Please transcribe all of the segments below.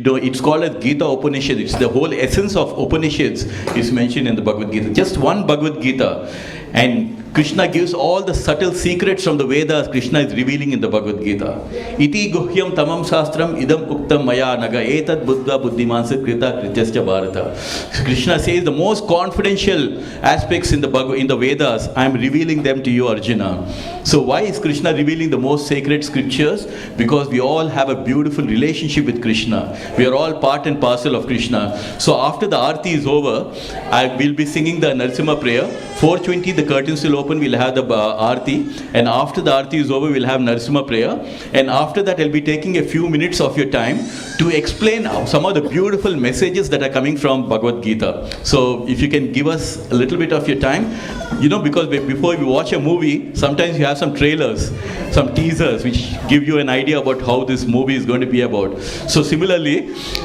it's called as Gita Upanishad. It's the whole essence of Upanishads is mentioned in the Bhagavad Gita. Just one Bhagavad Gita. And Krishna gives all the subtle secrets from the Vedas. Krishna is revealing in the Bhagavad Gita. Iti guhyam tamam shastram idam uktam maya naga etad buddha buddhimansa krita krityascha bharata. Krishna says the most confidential aspects in the Vedas, I am revealing them to you, Arjuna. So why is Krishna revealing the most sacred scriptures? Because we all have a beautiful relationship with Krishna. We are all part and parcel of Krishna. So after the Aarti is over, I will be singing the Narasimha prayer. 4:20 the curtains will open, we'll have the Aarti, and after the Aarti is over, we'll have Narasimha prayer, and after that I'll be taking a few minutes of your time to explain some of the beautiful messages that are coming from Bhagavad Gita. So if you can give us a little bit of your time, because before we watch a movie, sometimes you have some trailers, some teasers which give you an idea about how this movie is going to be about. So similarly,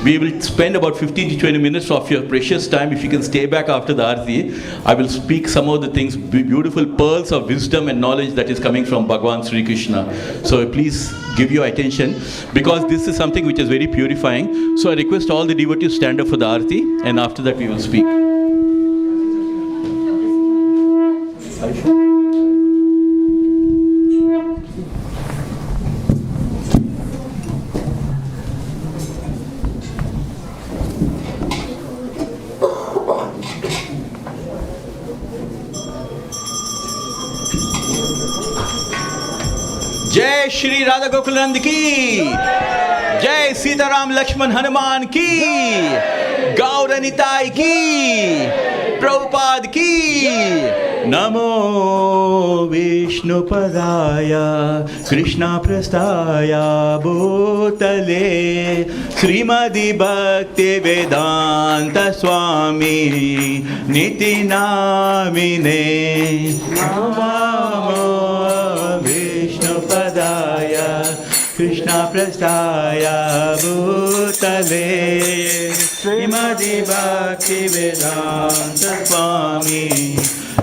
we will spend about 15 to 20 minutes of your precious time. If you can stay back after the Aarti, I will speak some of the things, beautiful pearls of wisdom and knowledge that is coming from Bhagavan Sri Krishna. So please give your attention, because this is something which is very purifying. So I request all the devotees stand up for the Aarti, and after that we will speak. जय श्री राधा गोकुल नंद की, जय सीताराम लक्ष्मण हनुमान की, गौर निताई की, प्रभुपाद की। नमो विष्णुपदाय कृष्णा प्रस्थाय भूतले श्रीमद् भक्तिवेदांत स्वामी निति नामिने। नमो विष्णुपदाय कृष्णा प्रस्थाय भूतले श्रीमद् भक्तिवेदांत स्वामी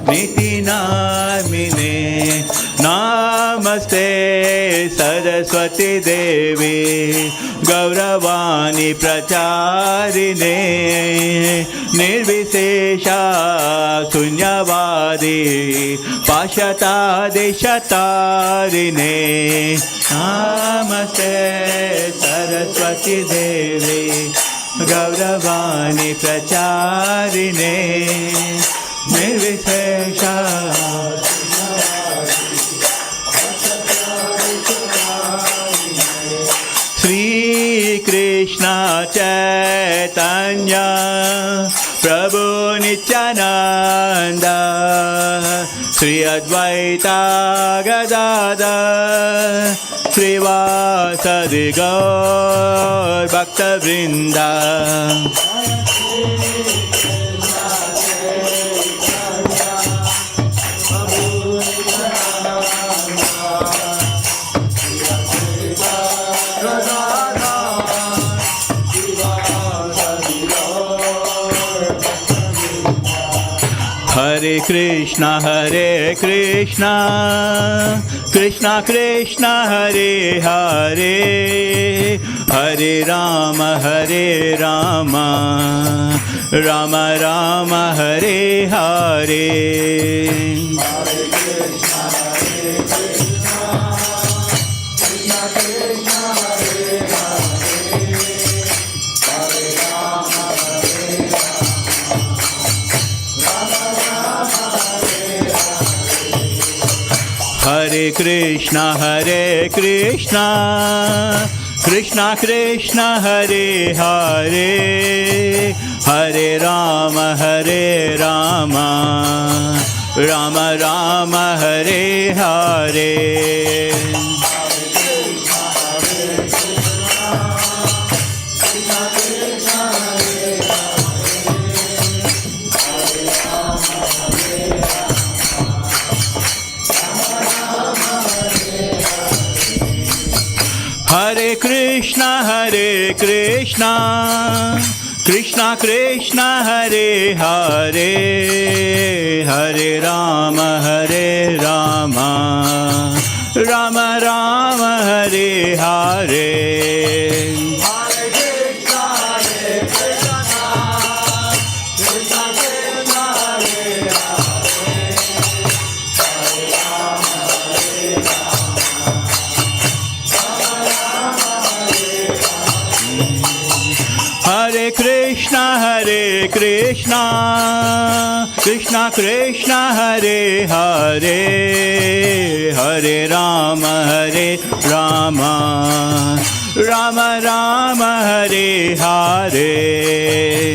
निति नामिने। नमस्ते सरस्वती देवी गौरवाणी प्रचारिणे निर्विशेषा शून्यवादी पाश्चात्देशतारिणे। नमस्ते सरस्वती देवी गौरवाणी प्रचारिणे निर्विशेषा। श्री कृष्ण चैतन्य प्रभु नित्यानंद श्री अद्वैता गदाधर श्रीवासदि गौर भक्तवृंद। हरे कृष्णा कृष्णा कृष्णा हरे हरे हरे राम राम राम हरे हरे। हरे कृष्णा कृष्णा कृष्णा हरे हरे हरे राम राम राम हरे हरे। हरे कृष्णा कृष्णा कृष्णा हरे हरे हरे राम राम राम हरे हरे। हरे Krishna Krishna Hare Krishna, Krishna Krishna Hare Hare, Hare Rama Hare Rama, Rama Rama Hare Hare.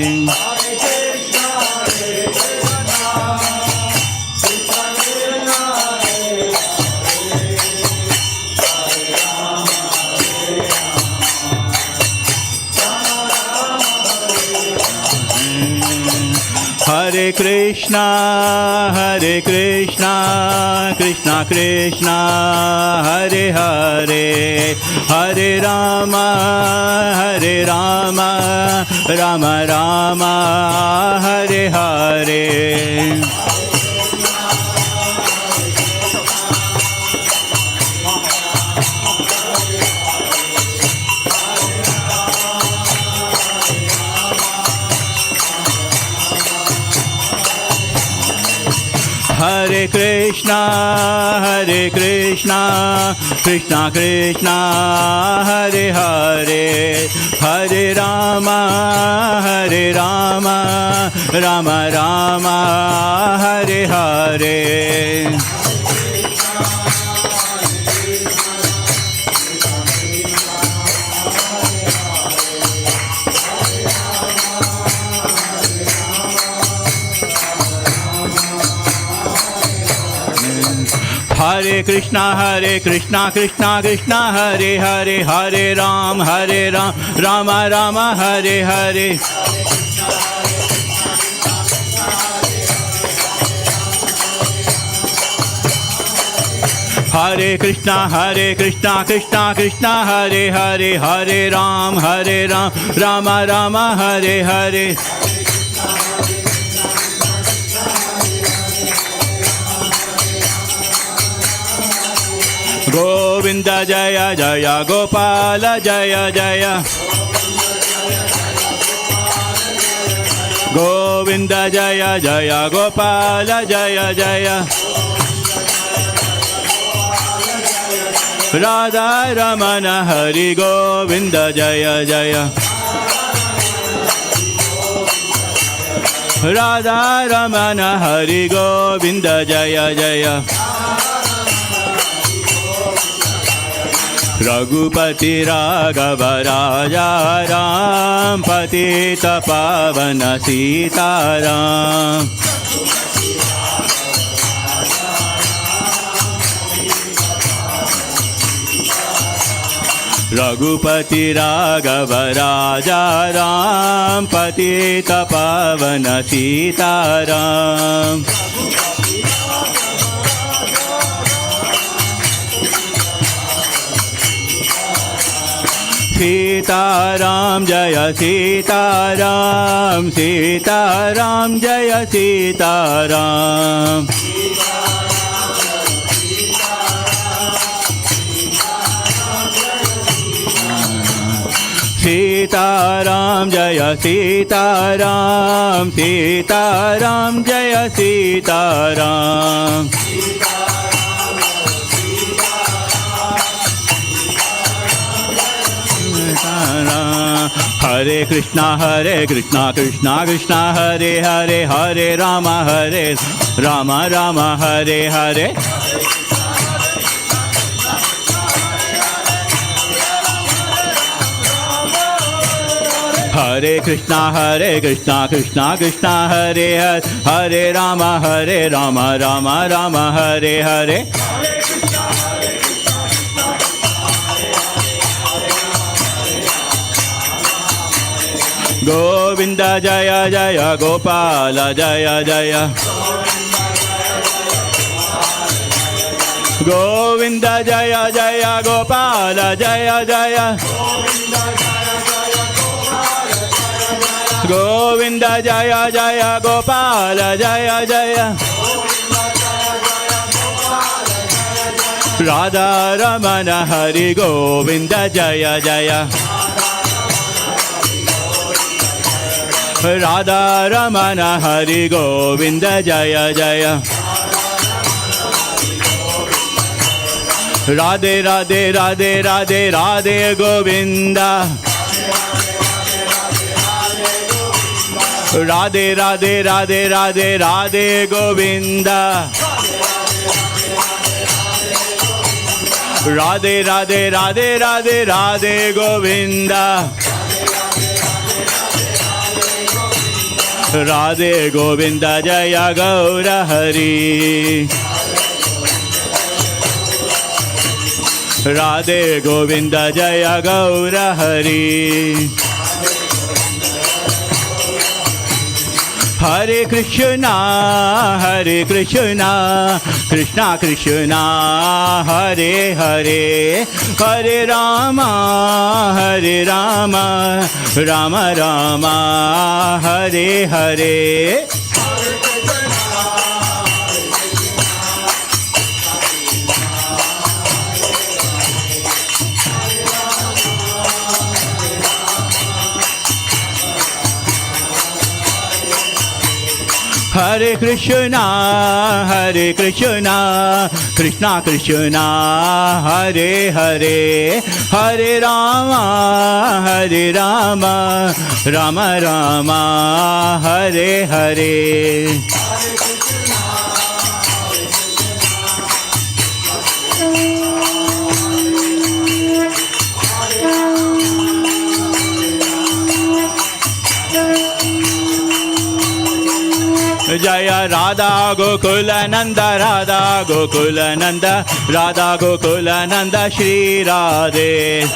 Hare Krishna, Krishna Krishna, Hare Hare, Hare Rama, Rama Rama, Hare Hare. Hare Krishna, Krishna Krishna, Hare Hare, Hare Rama, Rama Rama, Hare Hare. Hare Krishna, Krishna Krishna, Hare Hare, Hare Ram, Rama Rama, Hare Hare. Hare Krishna, Krishna Krishna, Hare Hare, Hare Ram, Rama Rama, Hare Hare. Govinda Jaya Jaya, Gopala Jaya Jaya, Govinda Jaya Jaya, Gopala Jaya Jaya, Radha Ramana Hari Govinda Jaya Jaya, Radha Ramana Hari Govinda Jaya Jaya. Raghupati Raghava Raja Ram, Patita Pavana Sitaram. Raghupati Raghava Raja Ram, Patita Pavana Sitaram. Sitaram Jaya Sitaram, Sitaram Jaya Sitaram. Sitaram Jaya Sitaram, Sitaram Jaya Sitaram. Hare Krishna, Krishna Krishna, Hare Hare, Hare Rama, Rama, Hare Hare. Hare Krishna, Krishna Krishna, Hare Hare, Hare Rama, Rama, Hare Hare. Govinda Jaya Jaya, Gopala Jaya Jaya, Govinda Jaya Jaya, Gopala Jaya Jaya, Govinda Jaya Jaya, Gopala Jaya Jaya, Radha Ramana Hari Govinda Jaya Jaya, Radha Ramana Hari Govinda Jaya Jaya, Radhe Radhe Radhe Radhe Radhe Govinda, Radhe Radhe Radhe Radhe Radhe Govinda. Radhe Radhe Radhe Radhe Radhe Govinda. Radhe Govinda Jaya Gaura Hari. Radhe Govinda Jaya Gaura Hari. Hare Krishna Krishna Krishna Hare Hare, Hare Rama Rama Rama Hare Hare. Hare Krishna Krishna Krishna Hare Hare, Hare Rama Rama Rama Hare Hare. Jaya Radha Gokulananda Radha Gokulananda Radha Gokulananda Shri Radhe.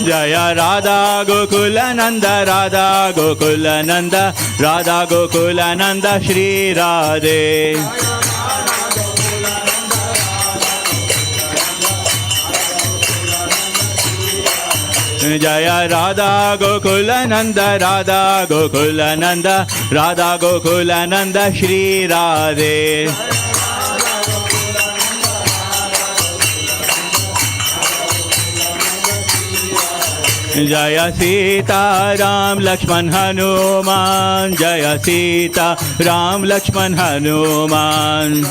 Jaya Radha Gokulananda Radha Gokulananda Radha Gokulananda Shri Radhe. Jaya Radha Gokulananda Radha Gokulananda Radha Gokulananda Shri Radhe. Jaya Sita Ram Lakshman Hanuman, Jaya Sita Ram Lakshman Hanuman.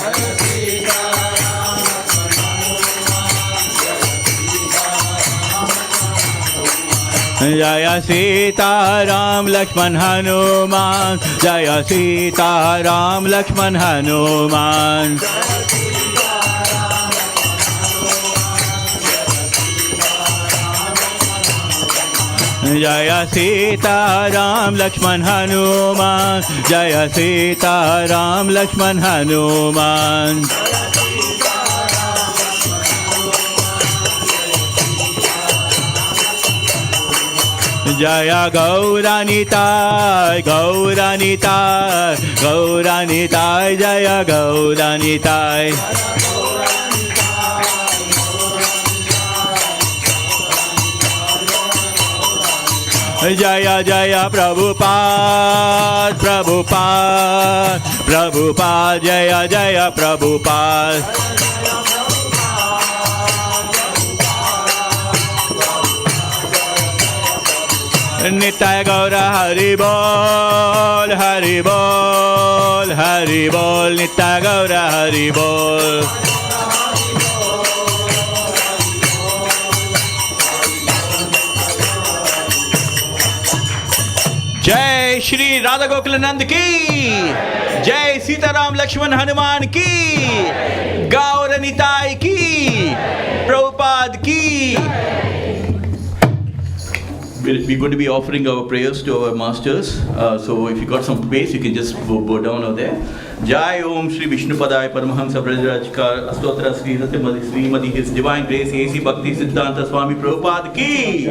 Jaya Sita Ram Lakshman Hanuman, Jaya Sita Ram Lakshman Hanuman. Jaya Sita Ram Lakshman Hanuman, Jaya Sita Ram Lakshman Hanuman. Jaya Gauranitai Gauranitai Gauranitai Jaya Gauranitai. Jaya Jaya Prabhupada Prabhupada Prabhupada Jaya Jaya Prabhupada. Nitai Gaura Hari Bol Hari Bol Hari Bol Nitai Gaura Hari Bol. Jai Shri Radha Gokulanand ki, Jai Sitaram Lakshman Hanuman ki, Gaura Nitai ki, Prabhupada ki. We're going to be offering our prayers to our masters. So if you got some space, you can just go down over there. Jai Om Shri Vishnupadaya Paramahamsa Brajrajkar Astotra Sri Srimati His Divine Grace A.C. Bhaktivedanta Swami Prabhupada ki,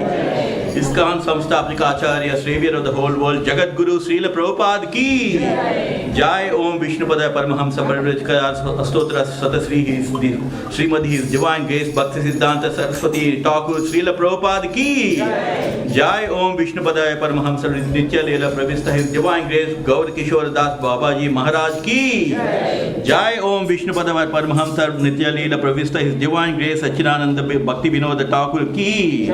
ISKCON Samstapnika Acharya, Savior of the whole world, Jagat Guru Srila Prabhupada ki. Jai Om Vishnupadaya Paramahamsa Brajrajkar Astotra Satasri Srimati His Divine Grace Bhaktivedanta Saraswati Thakur Srila Prabhupada ki. Jai Om Vishnupadaya Paramahamsa Nitya Leela Pravista His Divine Grace Gaur Kishore Das Babaji Maharaj ki. ki. Jai Om Vishnupada Paramahamsa Nitya Leela Pravista, His Divine Grace Achinananda Bhaktivedanta Thakur ki.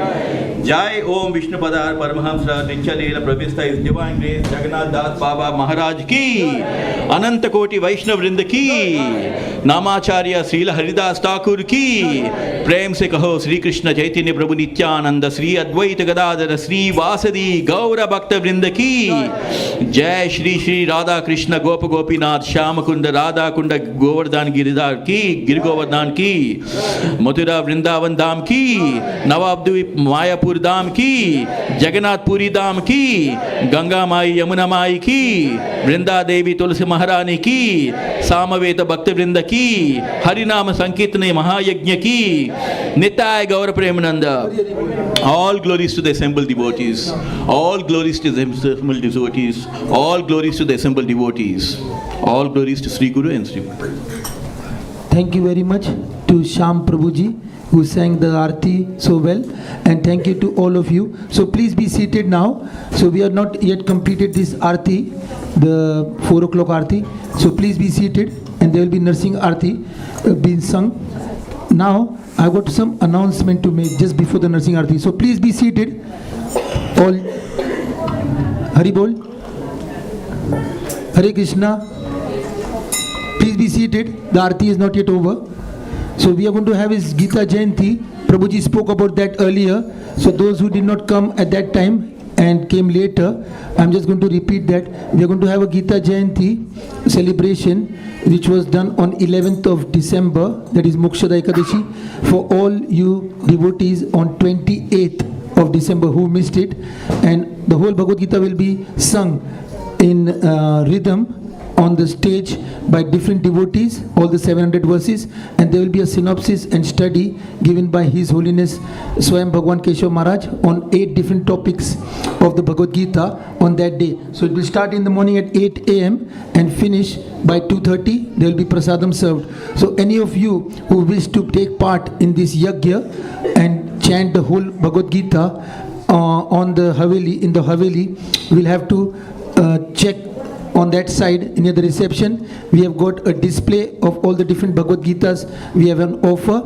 Jai Om Vishnupada Paramahamsa Nitya Leela Pravista, His Divine Grace Jagannath Das Baba Maharaj ki. Ananta Koti Vaishnav Vrinda ki. Namacharya Srila Haridas Thakur ki. Prem se kaho Sri Krishna Chaitanya Prabhu Nityananda Sri Advaita Gadadhara Sri Vasadi Gaura Bhakta Vrinda ki. Jai Shri Shri Radha Krishna Gopa Gopinath Shyama Kunda Radha Kunda Govardhan Giridhar ki. Gir Govardhan ki. Mathura Vrindavan Dham ki. Nawabdweep Mayapur Dham ki. Jagannath Puri Dham ki. Ganga Mai Yamuna Mai ki. Vrinda Devi Tulsi Maharani ki. Samaveta Bhakta Vrinda ki. Harinama Sankirtane Mahayajna ki. Nitai Gaura Premananda. All glories to the assembled devotees. All glories to the assembled devotees. All glories to the assembled devotees. All glories to Sri Guru and Sri. Thank you very much to Shyam Prabhuji, who sang the Aarti so well, and thank you to all of you. So please be seated now. So we have not yet completed this Aarti, the 4 o'clock Aarti. So please be seated, and there will be nursing Aarti being sung. Now I got some announcement to make just before the nursing Aarti. So please be seated. All Hari Bol, Hare Krishna. Please be seated. The Aarti is not yet over. So we are going to have his Gita Jayanti. Prabhuji spoke about that earlier. So those who did not come at that time and came later, I'm just going to repeat that. We are going to have a Gita Jayanti celebration, which was done on 11th of December, that is Mokshada Ekadashi, for all you devotees on 28th of December who missed it. And the whole Bhagavad Gita will be sung in rhythm on the stage by different devotees, all the 700 verses, and there will be a synopsis and study given by His Holiness Swayam Bhagwan Keshav Maharaj on 8 different topics of the Bhagavad Gita on that day. So it will start in the morning at 8 a.m. and finish by 2:30. There will be prasadam served. So any of you who wish to take part in this yajna and chant the whole Bhagavad Gita on the Haveli, in the Haveli, will have to check on that side near the reception. We have got a display of all the different Bhagavad Gitas we have on offer,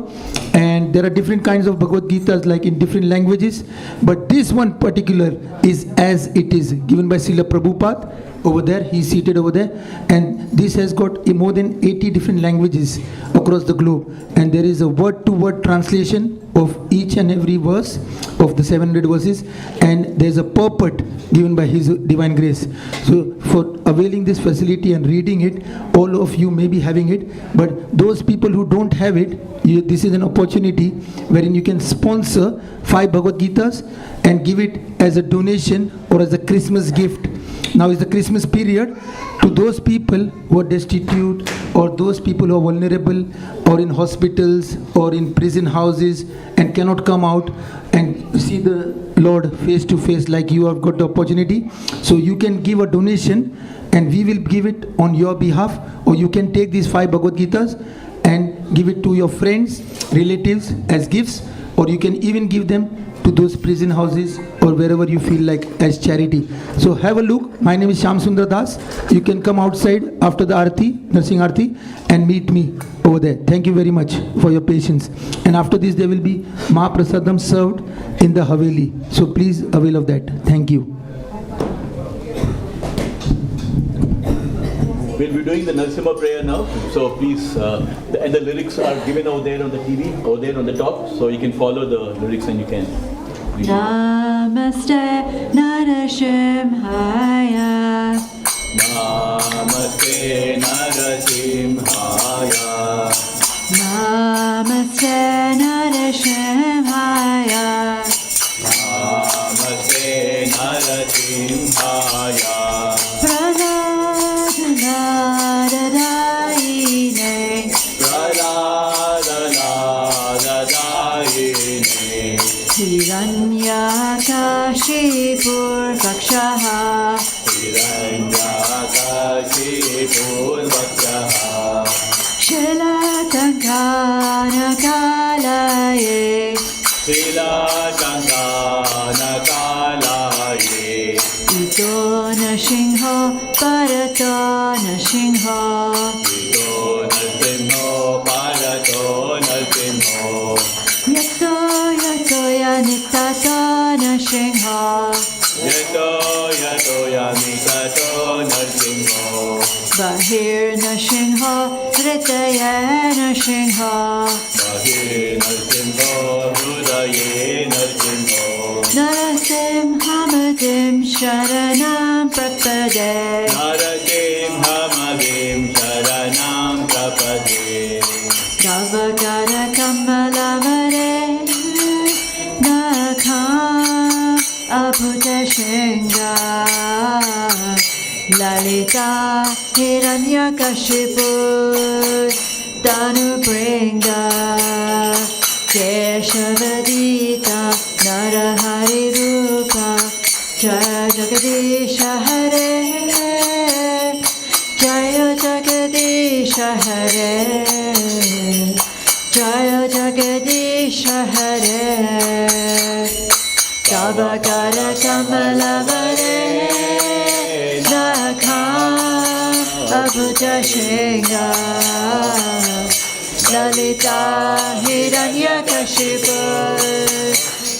and there are different kinds of Bhagavad Gitas like in different languages, but this one particular is as it is given by Srila Prabhupada. Over there, he is seated over there, and this has got more than 80 different languages across the globe, and there is a word-to-word translation of each and every verse of the 700 verses, and there is a purport given by His Divine Grace. So for availing this facility and reading it, all of you may be having it, but those people who don't have it, this is an opportunity wherein you can sponsor 5 Bhagavad Gitas and give it as a donation or as a Christmas gift. Now is the Christmas period. To those people who are destitute, or those people who are vulnerable, or in hospitals or in prison houses and cannot come out and see the Lord face to face like you have got the opportunity, so you can give a donation and we will give it on your behalf, or you can take these 5 Bhagavad Gitas and give it to your friends, relatives as gifts, or you can even give them to those prison houses or wherever you feel like as charity. So have a look. My name is Shyam Sundar Das. You can come outside after the Aarti, Nursing Aarti, and meet me over there. Thank you very much for your patience. And after this there will be Mahaprasadam served in the Haveli. So please avail of that. Thank you. We'll be doing the Narasimha prayer now, so please, and the lyrics are given over there on the TV, over there on the top, so you can follow the lyrics and you can read. Namaste Narasimhaya. Namaste Narasimhaya. Namaste Narasimhaya. Namaste Narasimhaya. Praladadayine. Praladadayine. Hiranyakashipurvakshaha. Hiranyakashipurvakshaha. Shilatankanakalaye. Shilatankanakalaye. Ito na Singho, Parato na Singho. Yato yato yanitato nashinha. Yato yato yamitato narsimho. Bahir nashinha, hridaya nashinha. Bahe narsimho, hrudaye narsimho. Narasimhamadim sharanam prapade. Narasimhamavim sharanam prapade. Navagara kamalavare nakam abhuta shinga. Lalita hiranyakashipu danu bringa. Keshavadita narahari rupa jaya jagadisha hare. Jaya jagadisha hare. Jaya jagadisha hare. Tavagara kamalavare nakam abhuja shinga. Lalita hiranyakashipu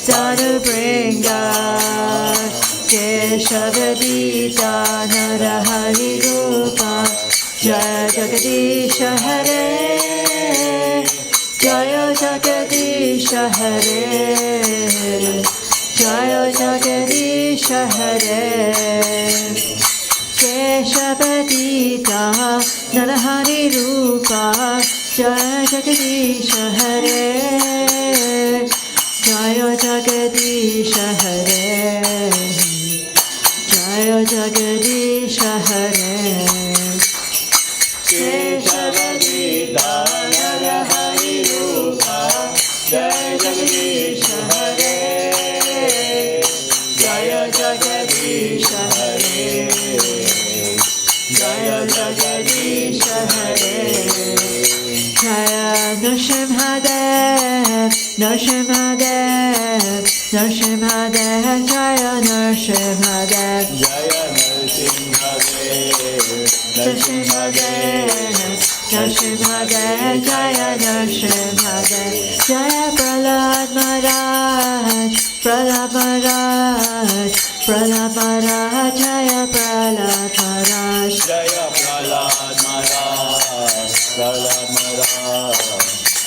danu bringa. Keshavadita narahari rupa jaya jagadisha hare. Jaya jagadisha hare. Jaya jagadisha hare. Keshavadita narahari rupa jaya jagadisha hare. Jaya jagadisha hare. Jaya jagadisha hare. Keshavadita narahari rupa jaya jagadisha hare. Jaya jagadisha hare. Jaya jagadisha hare. Jaya Nrsimhadev, Nrsimhadev, Nrsimhadev, Jaya Nrsimhadev. Jaya Narasimhadev, Nrsimhadev, Nrsimhadev, Jaya Nrsimhadev. Jaya Prahlad Maharaj, Prahlad Maharaj, Prahlad Maharaj, Jaya Prahlad Maharaj. Jaya Prahlad Maharaj, Prahlad Maharaj,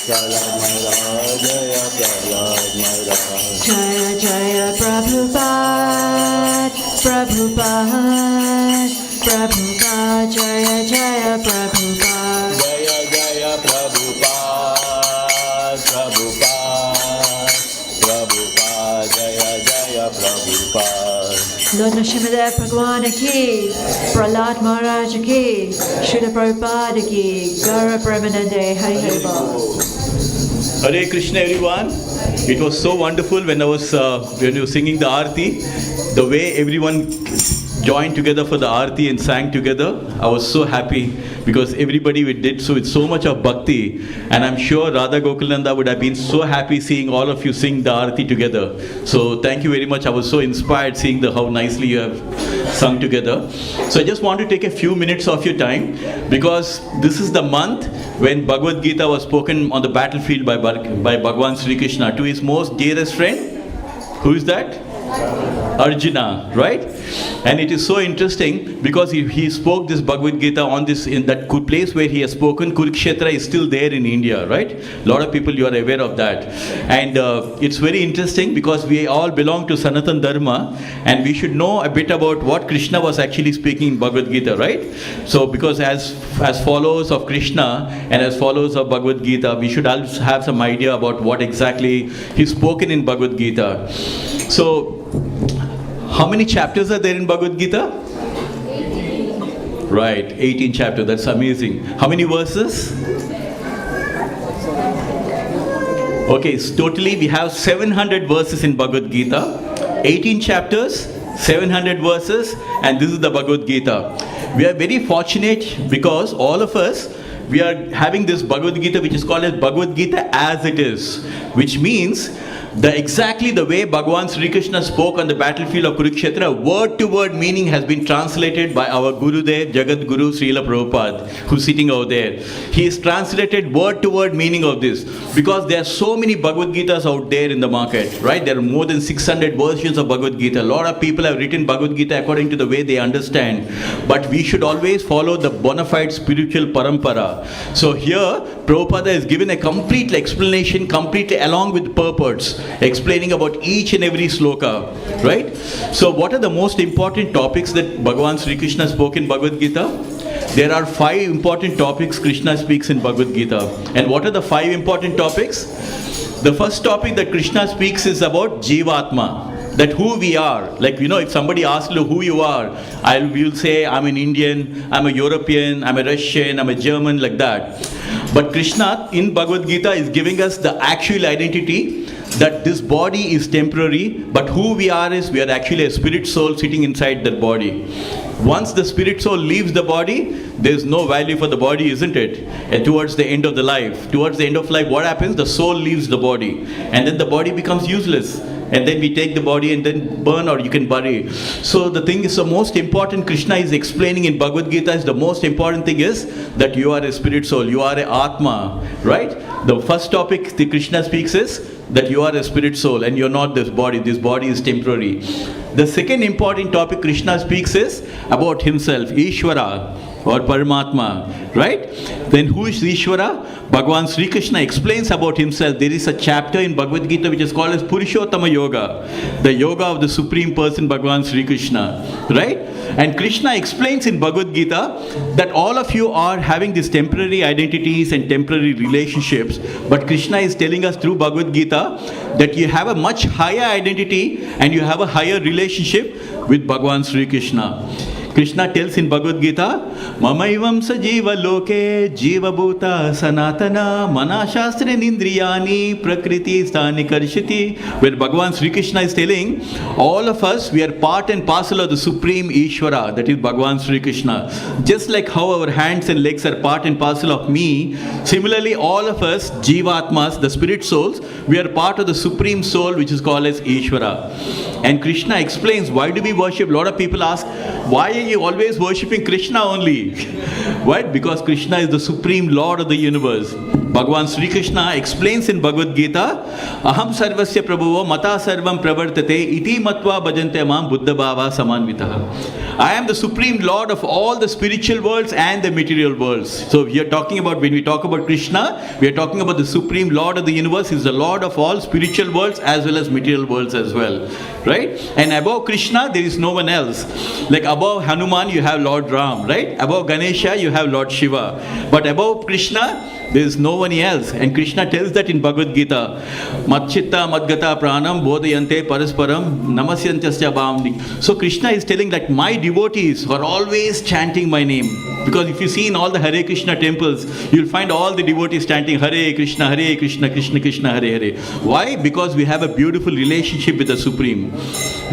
Prahlad Maharaj, Jaya Prahlad Maharaj. Jaya Jaya Prabhupada, Prabhupada, Prabhupada, Jaya Jaya Prabhupada. Jaya Jaya Prabhupada, Prabhupada, Prabhupada, Jaya Jaya Prabhupada. Lord Nrsimhadev Bhagwan ki, Prahlad Maharaj ki, Srila Prabhupada ki, Gaura Brahmanande, Hari Hari Bol. Hare Krishna, everyone. It was so wonderful when you were singing the Aarti, the way everyone joined together for the Aarti and sang together. I was so happy because everybody did so with so much of bhakti, and I'm sure Radha Gokulananda would have been so happy seeing all of you sing the Aarti together. So thank you very much. I was so inspired seeing how nicely you have sung together. So I just want to take a few minutes of your time because this is the month when Bhagavad Gita was spoken on the battlefield by Bhagwan Sri Krishna to his most dearest friend. Who is that? Arjuna, right? And it is so interesting because he spoke this Bhagavad Gita on this in that place where he has spoken. Kurukshetra is still there in India, right? A lot of people, you are aware of that. And it's very interesting because we all belong to Sanatan Dharma and we should know a bit about what Krishna was actually speaking in Bhagavad Gita, right? So because as followers of Krishna and as followers of Bhagavad Gita, we should also have some idea about what exactly he's spoken in Bhagavad Gita. So how many chapters are there in Bhagavad Gita? 18. Right, 18 chapters. That's amazing. How many verses? Okay, so totally we have 700 verses in Bhagavad Gita. 18 chapters, 700 verses, and this is the Bhagavad Gita. We are very fortunate because all of us, we are having this Bhagavad Gita which is called as Bhagavad Gita as it is, which means exactly the way Bhagavan Sri Krishna spoke on the battlefield of Kurukshetra, word to word meaning has been translated by our Gurudev, Jagat Guru Srila Prabhupada, who's sitting over there. He has translated word to word meaning of this, because there are so many Bhagavad Gitas out there in the market, right? There are more than 600 versions of Bhagavad Gita. A lot of people have written Bhagavad Gita according to the way they understand, but we should always follow the bona fide spiritual parampara. So here, Prabhupada has given a complete explanation, completely along with purports, explaining about each and every sloka, right? So what are the most important topics that Bhagavan Sri Krishna spoke in Bhagavad Gita? There are 5 important topics Krishna speaks in Bhagavad Gita. And what are the 5 important topics? The first topic that Krishna speaks is about Jivatma, that who we are. Like, if somebody asks you who you are, you'll say, I'm an Indian, I'm a European, I'm a Russian, I'm a German, like that. But Krishna in Bhagavad Gita is giving us the actual identity, that this body is temporary, but who we are is we are actually a spirit soul sitting inside that body. Once the spirit soul leaves the body, there's no value for the body, isn't it? And towards the end of the life, what happens? The soul leaves the body, and then the body becomes useless. And then we take the body and then burn, or you can bury. So the thing is, the most important Krishna is explaining in Bhagavad Gita is the most important thing is that you are a spirit soul, you are a Atma, right? The first topic the Krishna speaks is that you are a spirit soul and you're not this body is temporary. The second important topic Krishna speaks is about himself, Ishvara or Paramatma, right? Then who is Ishvara? Bhagavan Sri Krishna explains about himself. There is a chapter in Bhagavad Gita which is called as Purushottama Yoga, the yoga of the Supreme Person, Bhagavan Sri Krishna, right? And Krishna explains in Bhagavad Gita that all of you are having these temporary identities and temporary relationships, but Krishna is telling us through Bhagavad Gita that you have a much higher identity and you have a higher relationship with Bhagavan Sri Krishna. Krishna tells in Bhagavad Gita, Mamaivam sa jiva loke jiva bhuta sanatana manashastra nindriyani prakriti sthani karshiti. Where Bhagavan Sri Krishna is telling, all of us, we are part and parcel of the Supreme Ishvara, that is Bhagavan Sri Krishna. Just like how our hands and legs are part and parcel of me, similarly all of us, Jivatmas, the spirit souls, we are part of the Supreme Soul which is called as Ishvara. And Krishna explains, why do we worship? A lot of people ask, why are you always worshipping Krishna only? Why? Because Krishna is the Supreme Lord of the universe. Bhagavan Sri Krishna explains in Bhagavad Gita, Aham sarvasya prabhavo mata sarvam pravartate iti matva bhajante mam buddha bhava samanvitaha. I am the Supreme Lord of all the spiritual worlds and the material worlds. So we are talking about, when we talk about Krishna, we are talking about the Supreme Lord of the universe. He is the Lord of all spiritual worlds as well as material worlds as well. Right? And above Krishna, there is no one else. Like above Hanuman, you have Lord Ram, right? Above Ganesha, you have Lord Shiva. But above Krishna, there is no one else. And Krishna tells that in Bhagavad Gita, Matchitta Madgata Pranam Bodhayante Parasparam Namasyantasya Bhamni. So Krishna is telling that my devotees are always chanting my name. Because if you see in all the Hare Krishna temples, you'll find all the devotees chanting Hare Krishna, Krishna Krishna, Hare Hare. Why? Because we have a beautiful relationship with the Supreme.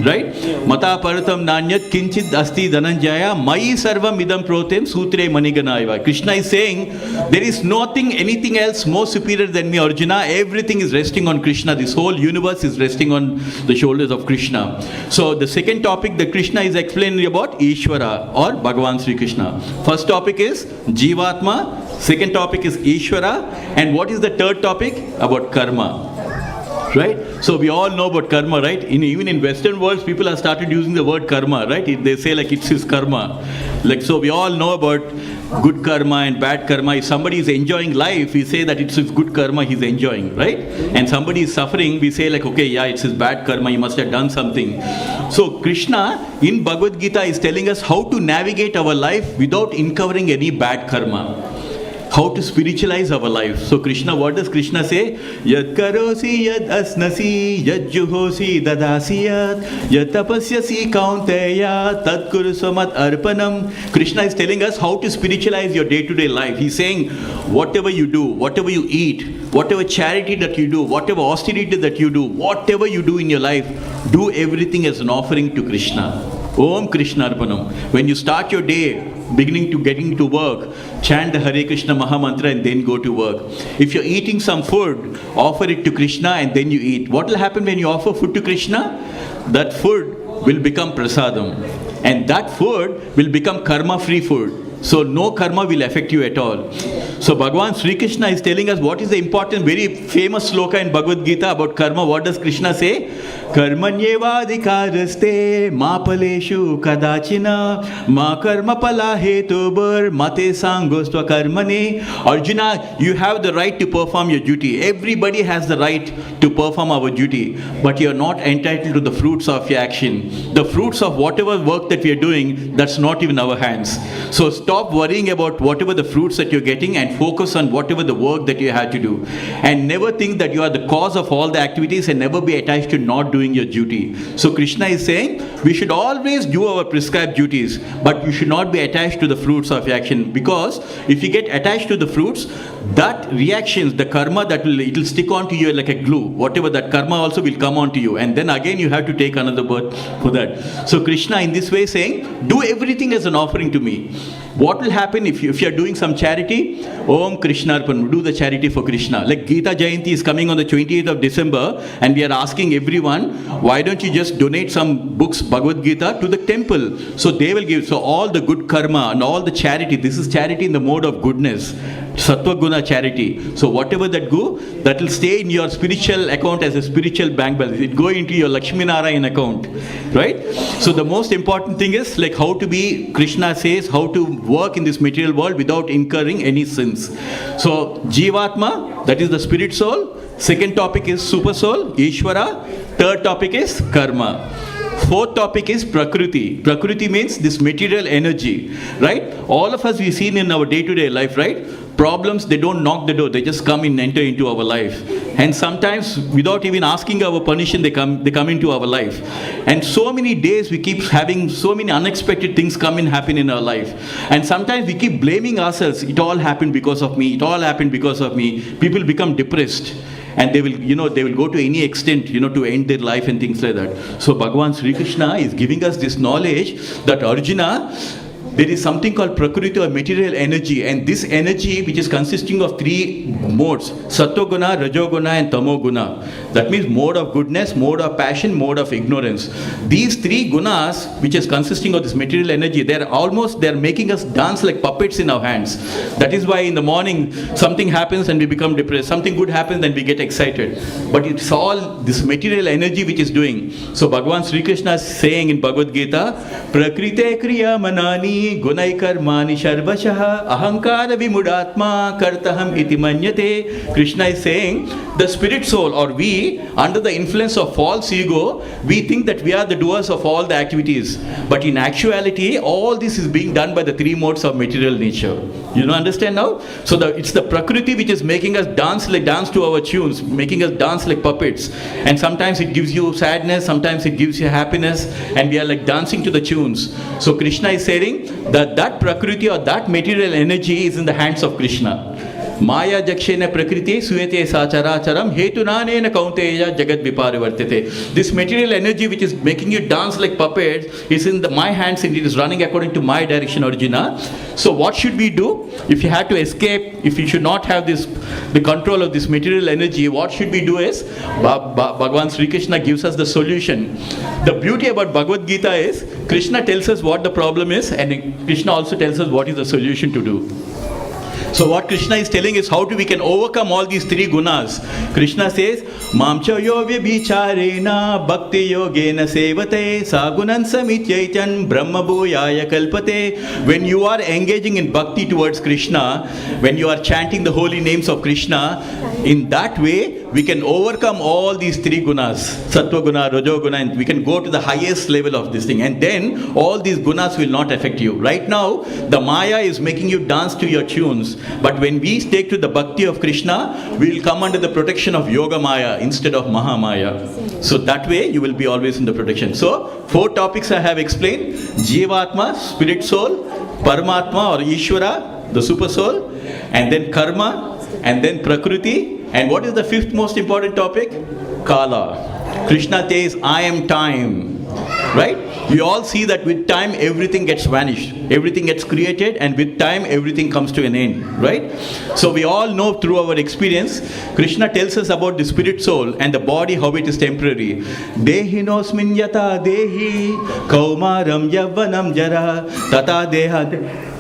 Right? Mata Paratam Nanyat Kinchid Asti Dhananjaya Mai Sarvam Idam Protem Sutre Maniganaiva. Krishna is saying, there is anything else more superior than me, Arjuna. Everything is resting on Krishna. This whole universe is resting on the shoulders of Krishna. So the second topic that Krishna is explaining about Ishvara or Bhagavan Sri Krishna. First topic is Jivatma. Second topic is Ishvara. And what is the third topic? About karma. Right? So we all know about karma, right? Even in Western worlds, people have started using the word karma, right? They say like it's his karma. Like, so we all know about good karma and bad karma. If somebody is enjoying life, we say that it's his good karma he's enjoying, right? And somebody is suffering, we say like, okay, yeah, it's his bad karma, he must have done something. So Krishna in Bhagavad Gita is telling us how to navigate our life without incurring any bad karma. How to spiritualize our life. So Krishna, what does Krishna say? Yad karosi yad asnasi yad juhosi dadasiyat yad tapasyasi kaunteya tad kurusamat arpanam. Krishna is telling us how to spiritualize your day-to-day life. He's saying, whatever you do, whatever you eat, whatever charity that you do, whatever austerity that you do, whatever you do in your life, do everything as an offering to Krishna. Om Krishna Arpanam. When you start your day, getting to work, chant the Hare Krishna Maha Mantra and then go to work. If you're eating some food, offer it to Krishna and then you eat. What will happen when you offer food to Krishna? That food will become prasadam. And that food will become karma-free food. So no karma will affect you at all. So Bhagavan Sri Krishna is telling us what is the important, very famous sloka in Bhagavad Gita about karma. What does Krishna say? Karmanyevadhikaraste ma paleshu kadachina ma karma pala hetubhar mate sangostva karmane. Arjuna, you have the right to perform your duty. Everybody has the right to perform our duty. But you are not entitled to the fruits of your action. The fruits of whatever work that we are doing, that's not even our hands. So stop worrying about whatever the fruits that you're getting and focus on whatever the work that you have to do. And never think that you are the cause of all the activities and never be attached to not doing your duty. So Krishna is saying we should always do our prescribed duties, but you should not be attached to the fruits of action, because if you get attached to the fruits, that reactions, the karma, it will stick on to you like a glue. Whatever that karma also will come on to you, and then again you have to take another birth for that. So Krishna in this way saying, do everything as an offering to me. What will happen if you are doing some charity? Om Krishna Arpan, do the charity for Krishna. Like Gita Jayanti is coming on the 28th of December, and we are asking everyone, why don't you just donate some books, Bhagavad Gita, to the temple? So they will give. So all the good karma and all the charity, this is charity in the mode of goodness. Sattva Guna charity. So whatever that go, that will stay in your spiritual account as a spiritual bank balance. It go into your Lakshmi Narayan account. Right? So the most important thing is like how to be, Krishna says, how to work in this material world without incurring any sins. So Jivatma, that is the spirit soul. Second topic is super soul, Ishvara. Third topic is karma. Fourth topic is Prakriti. Prakriti means this material energy, right? All of us we've seen in our day-to-day life, right? Problems, they don't knock the door, they just come in, enter into our life. And sometimes without even asking our permission, they come into our life. And so many days we keep having so many unexpected things come and happen in our life. And sometimes we keep blaming ourselves. It all happened because of me. It all happened because of me. People become depressed. And they will go to any extent, to end their life and things like that. So Bhagavan Sri Krishna is giving us this knowledge that Arjuna, there is something called Prakriti or material energy, and this energy which is consisting of three modes, Sattva Guna, Rajo Guna and Tamo Guna. That means mode of goodness, mode of passion, mode of ignorance. These three gunas which is consisting of this material energy, they're making us dance like puppets in our hands. That is why in the morning something happens and we become depressed, something good happens and we get excited. But it's all this material energy which is doing. So Bhagavan Sri Krishna is saying in Bhagavad Gita, Prakrite Kriya Manani Gunai Karmani Sharvashaha Ahankara Vimudatma Kartaham Iti Manyate. Krishna is saying the spirit soul, or we, under the influence of false ego, we think that we are the doers of all the activities. But in actuality, all this is being done by the three modes of material nature. You know, understand now? So it's the Prakriti which is making us dance to our tunes, making us dance like puppets. And sometimes it gives you sadness, sometimes it gives you happiness, and we are like dancing to the tunes. So Krishna is saying that Prakriti or that material energy is in the hands of Krishna. Maya jakshena prakriti suyate sacharacharam hetunanena kaunteya jagat viparivartate. This material energy which is making you dance like puppets is in my hands and it is running according to my direction, Arjuna. So what should we do? If you had to escape, if you should not have the control of this material energy, what should we do is, Bhagavan Sri Krishna gives us the solution. The beauty about Bhagavad Gita is, Krishna tells us what the problem is and Krishna also tells us what is the solution to do. So what Krishna is telling is how we can overcome all these three gunas. Krishna says, Mamcha yovya bicharena bhakti yogena sevate sagunan samityaitan brahma bhuyaya kalpate. When you are engaging in bhakti towards Krishna, when you are chanting the holy names of Krishna, in that way we can overcome all these three gunas, Sattva Guna, Rajo Guna, and we can go to the highest level of this thing. And then all these gunas will not affect you. Right now, the Maya is making you dance to your tunes. But when we take to the bhakti of Krishna, we will come under the protection of Yoga Maya instead of Maha Maya. So that way you will be always in the protection. So 4 topics I have explained: Jivatma, spirit soul; Paramatma or Ishvara, the super soul; and then Karma, and then Prakriti. And what is the 5th most important topic? Kala. Krishna says, I am time. right? We all see that with time everything gets vanished, everything gets created, and with time everything comes to an end, right? So we all know through our experience, Krishna tells us about the spirit soul and the body, how it is temporary. Dehinosmin yata dehi kaumaram yavanam jara tata deha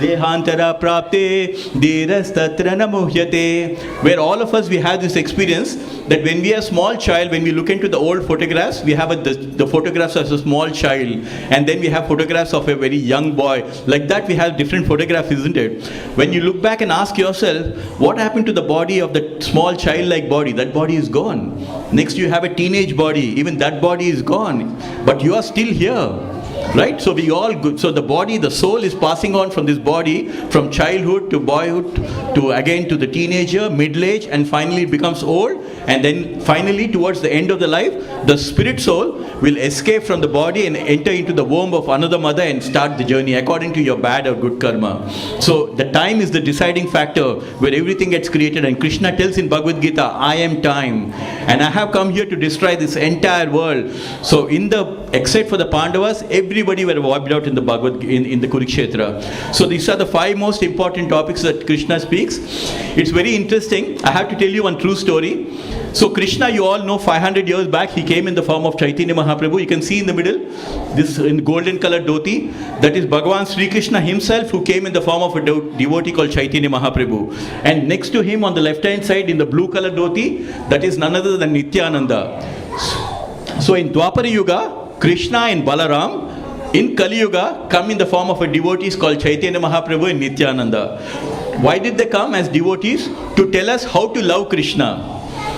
Dehantara prapte dhirastatra namuhyate. Where all of us, we have this experience that when we are a small child, when we look into the old photographs, we have the photographs as a small child, and then we have photographs of a very young boy. Like that we have different photographs, isn't it? When you look back and ask yourself, what happened to the body of the small childlike body? That body is gone. Next you have a teenage body, even that body is gone. But you are still here. Right? So the body, the soul is passing on from this body, from childhood to boyhood to again to the teenager, middle age, and finally it becomes old, and then finally towards the end of the life, the spirit soul will escape from the body and enter into the womb of another mother and start the journey according to your bad or good karma. So the time is the deciding factor where everything gets created, and Krishna tells in Bhagavad Gita, I am time, and I have come here to destroy this entire world. So except for the Pandavas, everybody were wiped out in the in the Kurukshetra. So these are the 5 most important topics that Krishna speaks. It's very interesting. I have to tell you one true story. So Krishna, you all know, 500 years back, he came in the form of Chaitanya Mahaprabhu. You can see in the middle, this in golden colored dhoti, that is Bhagavan Sri Krishna himself, who came in the form of a devotee called Chaitanya Mahaprabhu. And next to him on the left hand side in the blue colored dhoti, that is none other than Nityananda. So in Dwapara Yuga, Krishna and Balaram, in Kali Yuga, come in the form of a devotees called Chaitanya Mahaprabhu and Nityananda. Why did they come as devotees? To tell us how to love Krishna.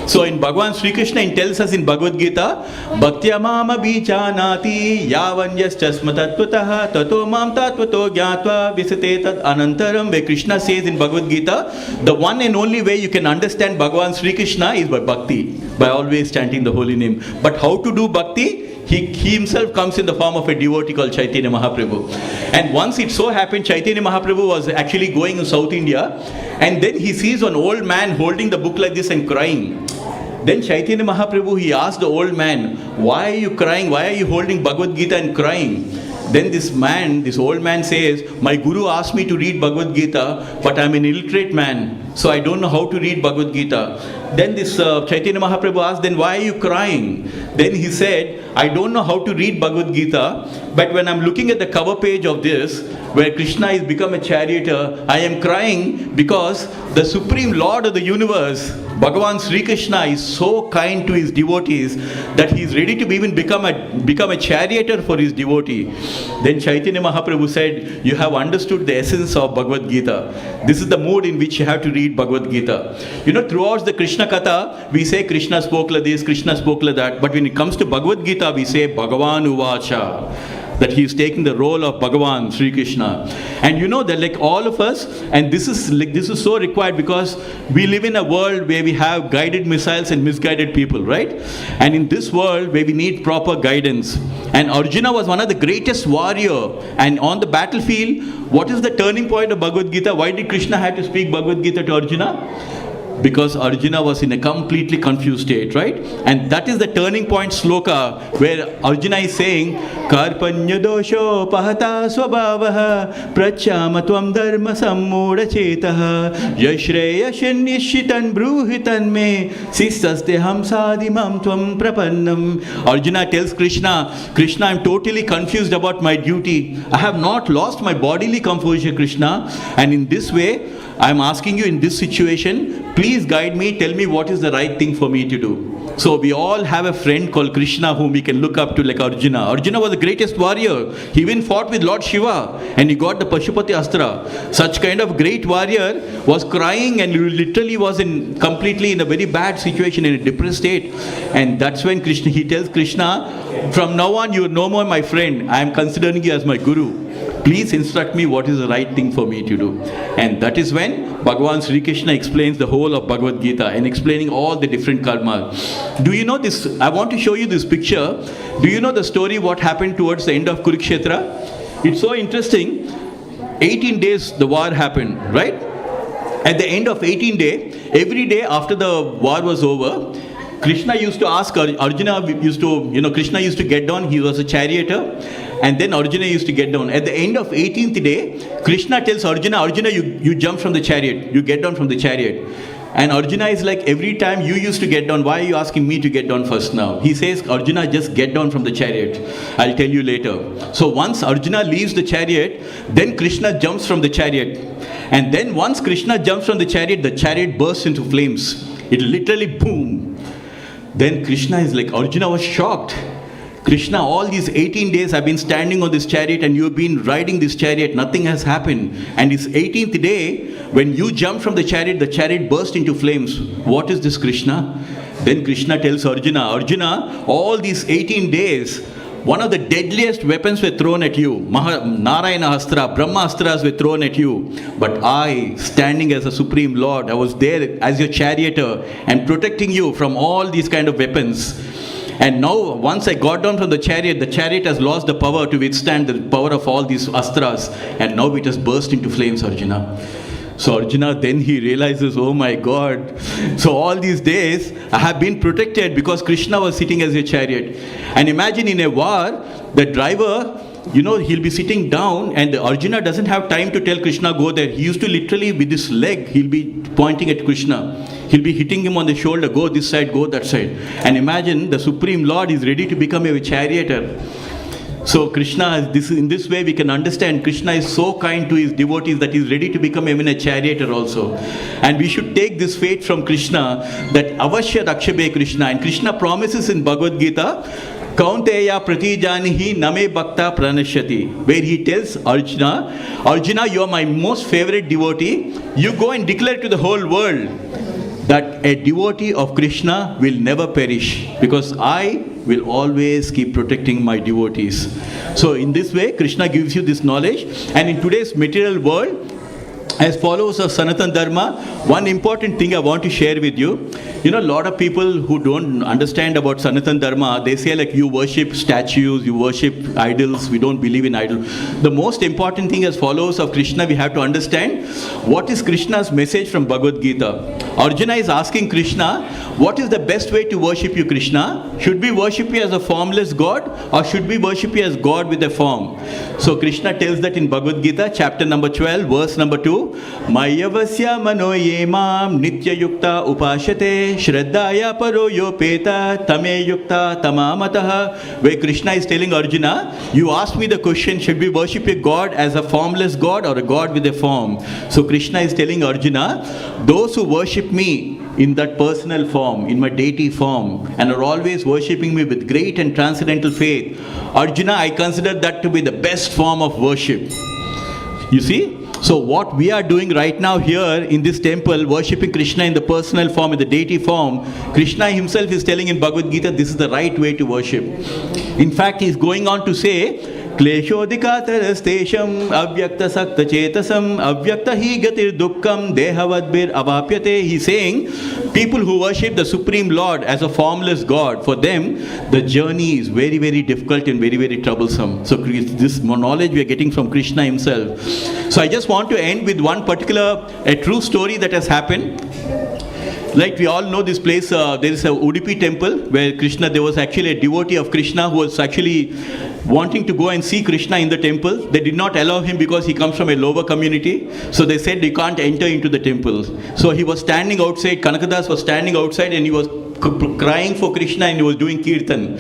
So in Bhagavan Sri Krishna, he tells us in Bhagavad Gita, Bhaktya mama bijanati yavanyastasma tattvataha tato mam tattvato gyatva visate tad anantaram. Where Krishna says in Bhagavad Gita, the one and only way you can understand Bhagavan Sri Krishna is by bhakti, by always chanting the holy name. But how to do bhakti? He himself comes in the form of a devotee called Chaitanya Mahaprabhu. And once it so happened, Chaitanya Mahaprabhu was actually going in South India, and then he sees an old man holding the book like this and crying. Then Chaitanya Mahaprabhu, he asked the old man, why are you crying? Why are you holding Bhagavad Gita and crying? Then this old man says, my guru asked me to read Bhagavad Gita, but I'm an illiterate man, so I don't know how to read Bhagavad Gita. Then this Chaitanya Mahaprabhu asked, then why are you crying? Then he said, I don't know how to read Bhagavad Gita, but when I'm looking at the cover page of this, where Krishna has become a charioteer, I am crying because the Supreme Lord of the universe, Bhagavan Sri Krishna, is so kind to his devotees that he is ready to even become a charioteer for his devotee. Then Chaitanya Mahaprabhu said, you have understood the essence of Bhagavad Gita. This is the mood in which you have to read Bhagavad Gita. You know, throughout the Krishna Katha, we say Krishna spoke like this, Krishna spoke like that. But when it comes to Bhagavad Gita, we say Bhagavan Uvacha. That he is taking the role of Bhagavan Sri Krishna. And you know that like all of us, and this is so required because we live in a world where we have guided missiles and misguided people, right? And in this world where we need proper guidance. And Arjuna was one of the greatest warrior. And on the battlefield, what is the turning point of Bhagavad Gita? Why did Krishna have to speak Bhagavad Gita to Arjuna? Because Arjuna was in a completely confused state, right? And that is the turning point sloka where Arjuna is saying, Karpanya dosho pahata swabhavaha prachama tvam dharma sammoda chetaha yashreyashan nishitan bruhitan me sistaste hamsadimam tvam prapannam. Arjuna tells Krishna, Krishna, I'm totally confused about my duty. I have not lost my bodily composure, Krishna. And in this way, I'm asking you in this situation, please guide me, tell me what is the right thing for me to do. So we all have a friend called Krishna whom we can look up to like Arjuna. Arjuna was the greatest warrior. He even fought with Lord Shiva and he got the Pashupati Astra. Such kind of great warrior was crying and literally was completely in a very bad situation, in a depressed state. And that's when he tells Krishna, from now on you are no more my friend. I am considering you as my guru. Please instruct me what is the right thing for me to do. And that is when Bhagavan Sri Krishna explains the whole of Bhagavad Gita and explaining all the different karmas. Do you know this? I want to show you this picture. Do you know the story what happened towards the end of Kurukshetra? It's so interesting. 18 days the war happened, right? At the end of 18 days, every day after the war was over, Krishna used to ask Arjuna Krishna used to get down. He was a charioteer, and then Arjuna used to get down. At the end of 18th day, Krishna tells Arjuna, you jump from the chariot, you get down from the chariot. And Arjuna is like, every time you used to get down, why are you asking me to get down first now? He says, Arjuna, just get down from the chariot. I'll tell you later. So once Arjuna leaves the chariot, then Krishna jumps from the chariot. And then once Krishna jumps from the chariot bursts into flames. It literally boom. Then Krishna is like, Arjuna was shocked. Krishna, all these 18 days I've been standing on this chariot and you've been riding this chariot, nothing has happened. And this 18th day, when you jump from the chariot burst into flames. What is this, Krishna? Then Krishna tells Arjuna, all these 18 days, one of the deadliest weapons were thrown at you. Narayana Astra, Brahma Astras were thrown at you. But I, standing as a Supreme Lord, I was there as your charioteer and protecting you from all these kind of weapons. And now, once I got down from the chariot has lost the power to withstand the power of all these astras. And now it has burst into flames, Arjuna. So Arjuna, then he realizes, oh my God. So all these days, I have been protected because Krishna was sitting as a chariot. And imagine in a war, the driver, he'll be sitting down and Arjuna doesn't have time to tell Krishna, go there. He used to literally, with his leg, he'll be pointing at Krishna. He'll be hitting him on the shoulder, go this side, go that side. And imagine the Supreme Lord is ready to become a charioteer. So Krishna, in this way we can understand Krishna is so kind to his devotees that he is ready to become even a charioteer also. And we should take this faith from Krishna that Avashya Rakshabe Krishna. And Krishna promises in Bhagavad Gita, Kaunteya pratijanihi name bhakta pranashyati, where he tells Arjuna, you are my most favorite devotee. You go and declare to the whole world that a devotee of Krishna will never perish because I will always keep protecting my devotees. So in this way, Krishna gives you this knowledge. And in today's material world, as followers of Sanatana Dharma, one important thing I want to share with you. A lot of people who don't understand about Sanatana Dharma, they say like you worship statues, you worship idols, we don't believe in idols. The most important thing as followers of Krishna, we have to understand what is Krishna's message from Bhagavad Gita. Arjuna is asking Krishna, what is the best way to worship you, Krishna? Should we worship you as a formless God or should we worship you as God with a form? So Krishna tells that in Bhagavad Gita, chapter number 12, verse number 2, Mayavasya mano yemam nitya yukta upashate shraddhaya paro yopeta tame yukta tamamataha. Where Krishna is telling Arjuna, you asked me the question, should we worship a God as a formless God or a God with a form? So Krishna is telling Arjuna, those who worship me in that personal form, in my deity form, and are always worshipping me with great and transcendental faith, Arjuna, I consider that to be the best form of worship. You see? So what we are doing right now here in this temple, worshipping Krishna in the personal form, in the deity form, Krishna himself is telling in Bhagavad Gita, this is the right way to worship. In fact, he is going on to say, Kleshodikatarastesham avyakta sakta chetasam avyakta hi gatir dukkam dehavadbir avapyate. He's saying, people who worship the Supreme Lord as a formless God, for them, the journey is very, very difficult and very, very troublesome. So this knowledge we are getting from Krishna himself. So I just want to end with one particular, a true story that has happened. Like we all know this place, there is a Udupi temple where there was actually a devotee of Krishna who was actually wanting to go and see Krishna in the temple. They did not allow him because he comes from a lower community. So they said you can't enter into the temple. So he was standing outside, Kanakadas was standing outside and he was crying for Krishna and he was doing kirtan.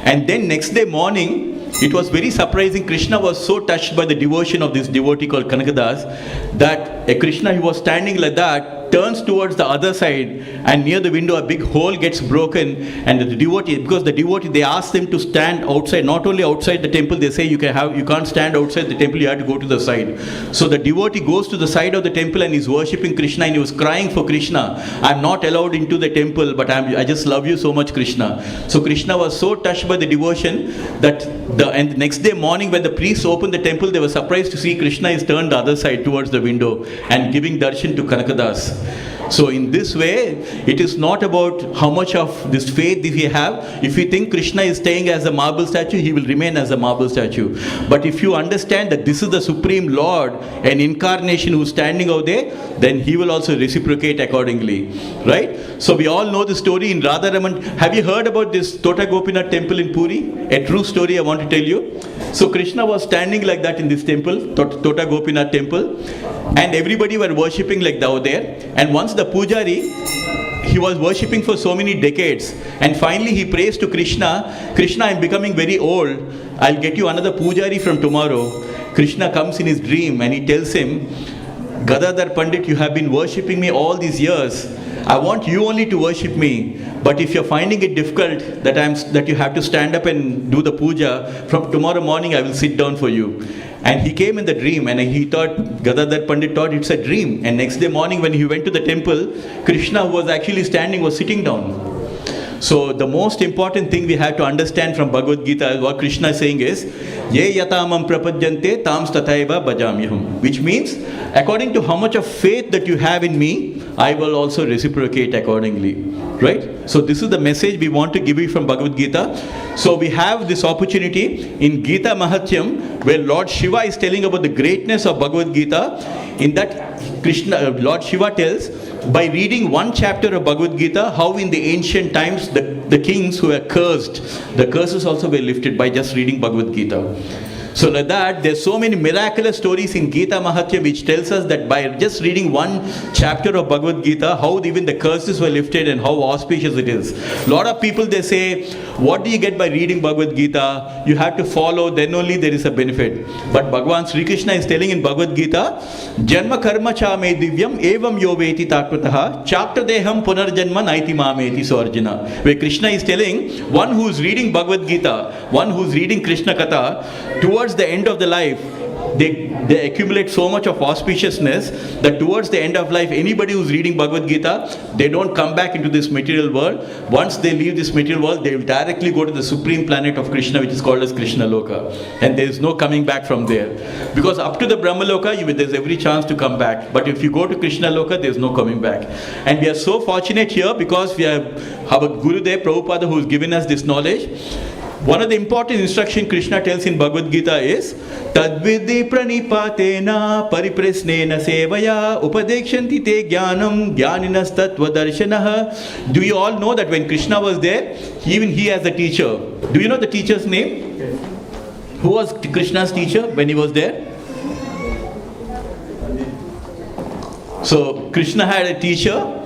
And then next day morning, it was very surprising. Krishna was so touched by the devotion of this devotee called Kanakadas that Krishna, he was standing like that, turns towards the other side, and near the window a big hole gets broken, and the devotee, because the devotee, they asked him to stand outside, not only outside the temple, they say you can't stand outside the temple, you have to go to the side. So the devotee goes to the side of the temple and is worshipping Krishna, and he was crying for Krishna. I'm not allowed into the temple, but I just love you so much, Krishna. So Krishna was so touched by the devotion that and the next day morning when the priests opened the temple, they were surprised to see Krishna is turned the other side towards the window and giving darshan to Kanakadas. So in this way, it is not about how much of this faith we have. If you think Krishna is staying as a marble statue, he will remain as a marble statue. But if you understand that this is the Supreme Lord, an incarnation who is standing out there, then he will also reciprocate accordingly. Right? So we all know the story in Radharaman. Have you heard about this Tota Gopinath temple in Puri? A true story I want to tell you. So Krishna was standing like that in this temple, Tota Gopinath temple, and everybody were worshipping like that over there. And once the pujari, he was worshipping for so many decades, and finally he prays to Krishna, Krishna, I'm becoming very old, I'll get you another pujari from tomorrow. Krishna comes in his dream and he tells him, Gadadhar Pandit, you have been worshipping me all these years. I want you only to worship me. But if you're finding it difficult that you have to stand up and do the puja, from tomorrow morning I will sit down for you. And he came in the dream, and he thought, Gadadhar Pandit thought it's a dream. And next day morning when he went to the temple, Krishna, who was actually standing, was sitting down. So the most important thing we have to understand from Bhagavad Gita, what Krishna is saying is, Ye yatamam prapadyante tams tathaiva bhajamyaham. Which means, according to how much of faith that you have in me, I will also reciprocate accordingly. Right? So this is the message we want to give you from Bhagavad Gita. So we have this opportunity in Gita Mahatyam, where Lord Shiva is telling about the greatness of Bhagavad Gita. In that, Lord Shiva tells, by reading one chapter of Bhagavad Gita, how in the ancient times the kings who were cursed, the curses also were lifted by just reading Bhagavad Gita. So like that, there's so many miraculous stories in Gita Mahatyam which tells us that by just reading one chapter of Bhagavad Gita, how even the curses were lifted and how auspicious it is. A lot of people, they say, what do you get by reading Bhagavad Gita? You have to follow, then only there is a benefit. But Bhagavan Sri Krishna is telling in Bhagavad Gita, Janma karma cha me divyam evam yo veti tatvataha chakta deham punarjanma naiti mameti so Arjuna. Where Krishna is telling, one who is reading Bhagavad Gita, one who is reading Krishna Katha, towards the end of the life, they accumulate so much of auspiciousness that towards the end of life, anybody who's reading Bhagavad Gita, they don't come back into this material world. Once they leave this material world, they will directly go to the supreme planet of Krishna, which is called as Krishna Loka. And there is no coming back from there. Because up to the Brahma Loka, there's every chance to come back. But if you go to Krishna Loka, there's no coming back. And we are so fortunate here because we have our Gurudev Prabhupada who has given us this knowledge. One of the important instruction Krishna tells in Bhagavad Gita is Tadvidhi pranipatena pariprasnena sevaya upadekshanti te jnanam jnaninas tattva darshanaha. Do you all know that when Krishna was there, even he has a teacher? Do you know the teacher's name? Who was Krishna's teacher when he was there? So Krishna had a teacher,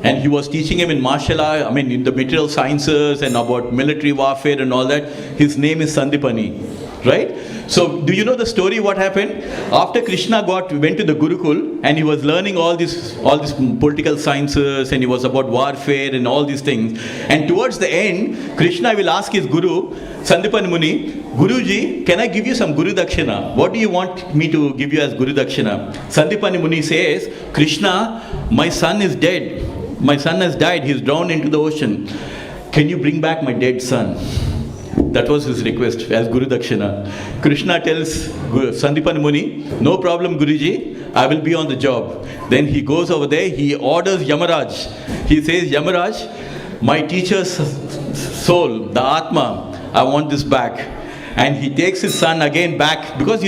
and he was teaching him in martial art, in the material sciences and about military warfare and all that. His name is Sandipani, right? So do you know the story what happened? After Krishna went to the Gurukul and he was learning all these political sciences and he was about warfare and all these things. And towards the end, Krishna will ask his Guru, Sandipani Muni, Guruji, can I give you some Guru Dakshina? What do you want me to give you as Guru Dakshina? Sandipani Muni says, Krishna, my son is dead. My son has died, he's drowned into the ocean. Can you bring back my dead son? That was his request as Guru Dakshina. Krishna tells Sandipani Muni, no problem Guruji, I will be on the job. Then he goes over there, he orders Yamaraj. He says, Yamaraj, my teacher's soul, the Atma, I want this back. And he takes his son again back, because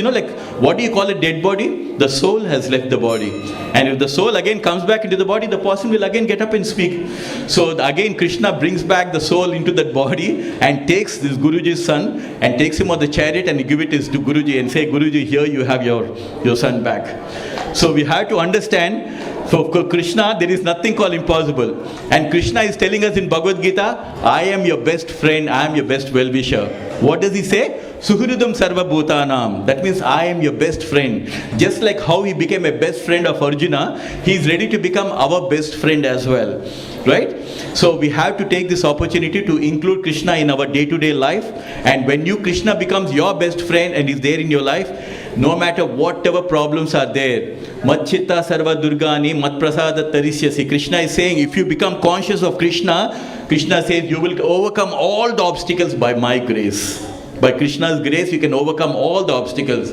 what do you call a dead body? The soul has left the body. And if the soul again comes back into the body, the person will again get up and speak. So again Krishna brings back the soul into that body and takes this Guruji's son and takes him on the chariot and give it to Guruji and say, Guruji, here you have your son back. So we have to understand, for Krishna, there is nothing called impossible. And Krishna is telling us in Bhagavad Gita, I am your best friend, I am your best well-wisher. What does he say? Suhridam sarva bhutanam. That means I am your best friend. Just like how he became a best friend of Arjuna, he is ready to become our best friend as well. Right? So we have to take this opportunity to include Krishna in our day-to-day life. And when Krishna becomes your best friend and is there in your life, no matter whatever problems are there, mat chitta sarva durgani mat prasada tarisyasi. Krishna is saying, if you become conscious of Krishna, Krishna says you will overcome all the obstacles by my grace. By Krishna's grace, you can overcome all the obstacles.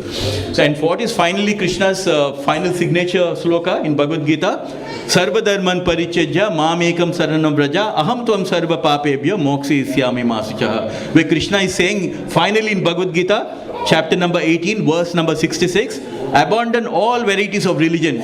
So, and what is finally Krishna's final signature sloka in Bhagavad Gita? Sarva dharman parityajya mamekam saranam vraja aham tvam sarva papebhyo mokshisyami masuchaha. Where Krishna is saying finally in Bhagavad Gita, chapter number 18, verse number 66, abandon all varieties of religion.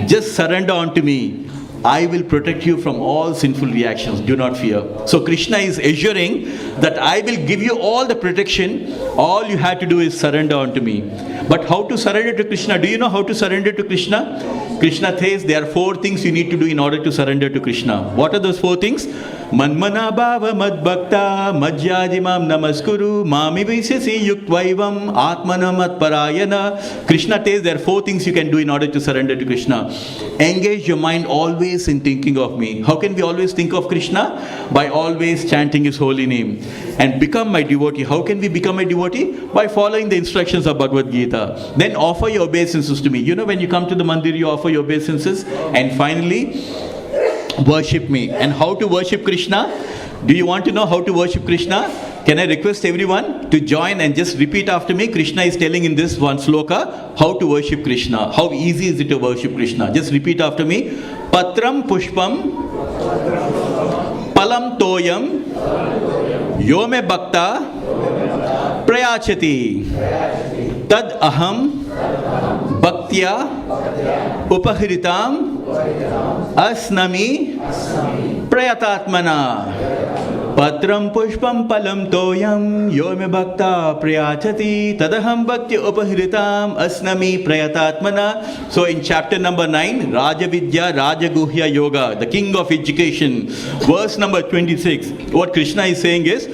Just surrender unto me. I will protect you from all sinful reactions. Do not fear. So Krishna is assuring that I will give you all the protection. All you have to do is surrender unto me. But how to surrender to Krishna? Do you know how to surrender to Krishna? Krishna says there are 4 things you need to do in order to surrender to Krishna. What are those 4 things? Manmana bhava madbhakta majyadimam namaskuru mami vaishyasi yuktvaivam atmanam atparayana. Krishna says there are 4 things you can do in order to surrender to Krishna. Engage your mind always in thinking of me. How can we always think of Krishna? By always chanting his holy name. And become my devotee. How can we become a devotee? By following the instructions of Bhagavad Gita. Then offer your obeisances to me. You know, when you come to the mandir, you offer your obeisances. And finally, worship me. And how to worship Krishna? Do you want to know how to worship Krishna? Can I request everyone to join and just repeat after me? Krishna is telling in this one sloka how to worship Krishna. How easy is it to worship Krishna? Just repeat after me. Patram pushpam palam toyam yome bhakta prayachati tad aham bhaktya upahritam asnami prayatatmana. Patram pushpam palam toyam yome bhakta prayachati tadaham bhaktya upahritam asnami prayatatmana. So in chapter number 9, Rajavidya Rajaguhya Yoga, the king of education, verse number 26, what Krishna is saying is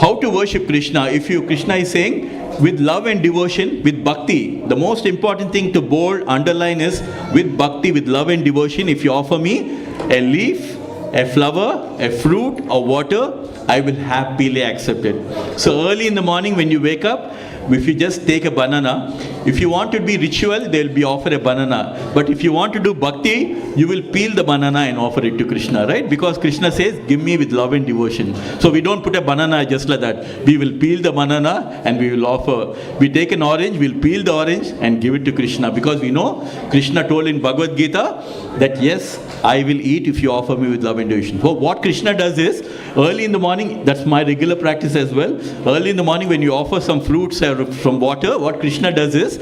how to worship Krishna. Krishna is saying with love and devotion, with bhakti. The most important thing to bold, underline is with bhakti, with love and devotion. If you offer me a leaf, a flower, a fruit, or water, I will happily accept it. So early in the morning when you wake up, if you just take a banana, if you want to be ritual, they will be offered a banana. But if you want to do bhakti, you will peel the banana and offer it to Krishna, right? Because Krishna says, give me with love and devotion. So we don't put a banana just like that. We will peel the banana and we will offer. We take an orange, we'll peel the orange and give it to Krishna. Because we know, Krishna told in Bhagavad Gita that yes, I will eat if you offer me with love and devotion. So what Krishna does is, early in the morning, that's my regular practice as well. Early in the morning when you offer some fruits or from water, what Krishna does is,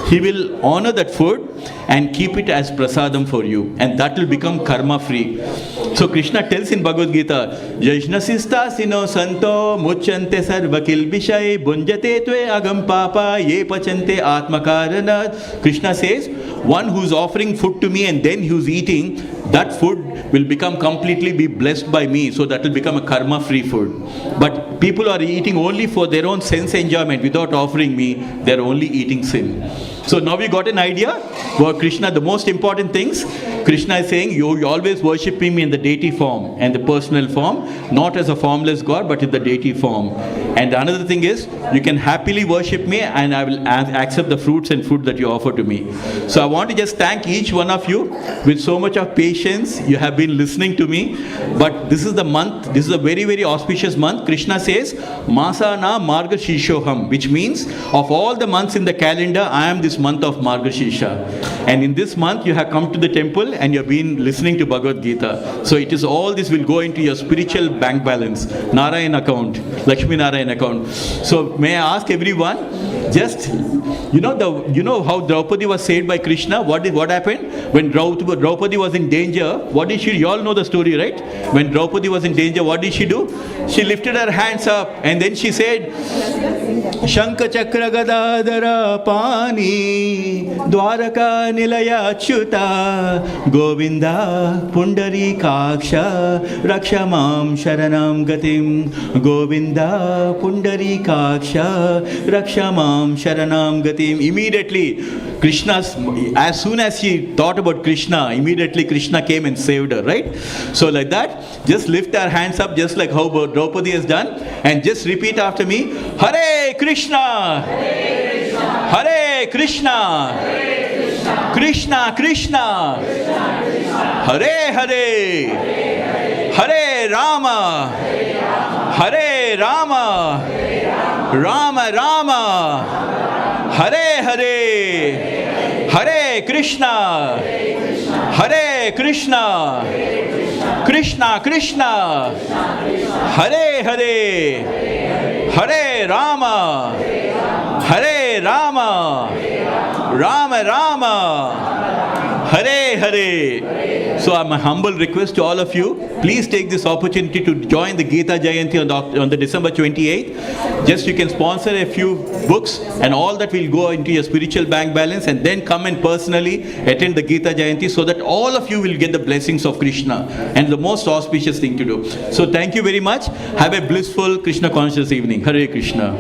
he will honor that food and keep it as prasadam for you. And that will become karma free. So Krishna tells in Bhagavad Gita, Yajnasista sino santo muchante sarva kilbishai bunjate tve agam papa ye pachante atmakaranat. Krishna says, one who's offering food to me and then who's eating, that food will become completely be blessed by me. So that will become a karma free food. But people are eating only for their own sense enjoyment without offering me, they're only eating sin. So now we got an idea for Krishna, the most important things. Krishna is saying, you always worship me in the deity form and the personal form, not as a formless God, but in the deity form. And another thing is, you can happily worship me and I will accept the fruits and food that you offer to me. So I want to just thank each one of you with so much of patience. You have been listening to me. But this is the month, this is a very, very auspicious month. Krishna says, Masana Margashishoham, which means of all the months in the calendar, I am this month of Margashisha. And in this month, you have come to the temple and you have been listening to Bhagavad Gita. So it is all this will go into your spiritual bank balance, Narayan account, Lakshmi Narayan account. So may I ask everyone, just, you know how Draupadi was saved by Krishna? What happened? When Draupadi was in danger, what did she, you all know the story, right? When Draupadi was in danger, what did she do? She lifted her hands up and then she said, Shanka Chakra Gadadara Pani Dwaraka Nilaya Achyuta Govinda Pundari Kaksha Rakshamam Sharanam Gatim Govinda Pundari Kaksha Rakshamam Sharanam Gatim. Immediately Krishna, as soon as she thought about Krishna, immediately Krishna came and saved her, right? So like that, just lift our hands up just like how Draupadi has done and just repeat after me, Hare Krishna, Hare Krishna, Hare Krishna, Krishna Krishna, Hare Hare, Hare Rama, Hare Hare Rama, Rama Rama, Hare Hare, Hare Krishna, Hare Krishna, Krishna Krishna, Hare Hare, Hare Rama, Hare Rama, Rama Rama, Hare Hare. So my humble request to all of you, please take this opportunity to join the Gita Jayanti on the December 28th. Just you can sponsor a few books and all that will go into your spiritual bank balance, and then come and personally attend the Gita Jayanti so that all of you will get the blessings of Krishna, and the most auspicious thing to do. So thank you very much. Have a blissful Krishna conscious evening. Hare Krishna.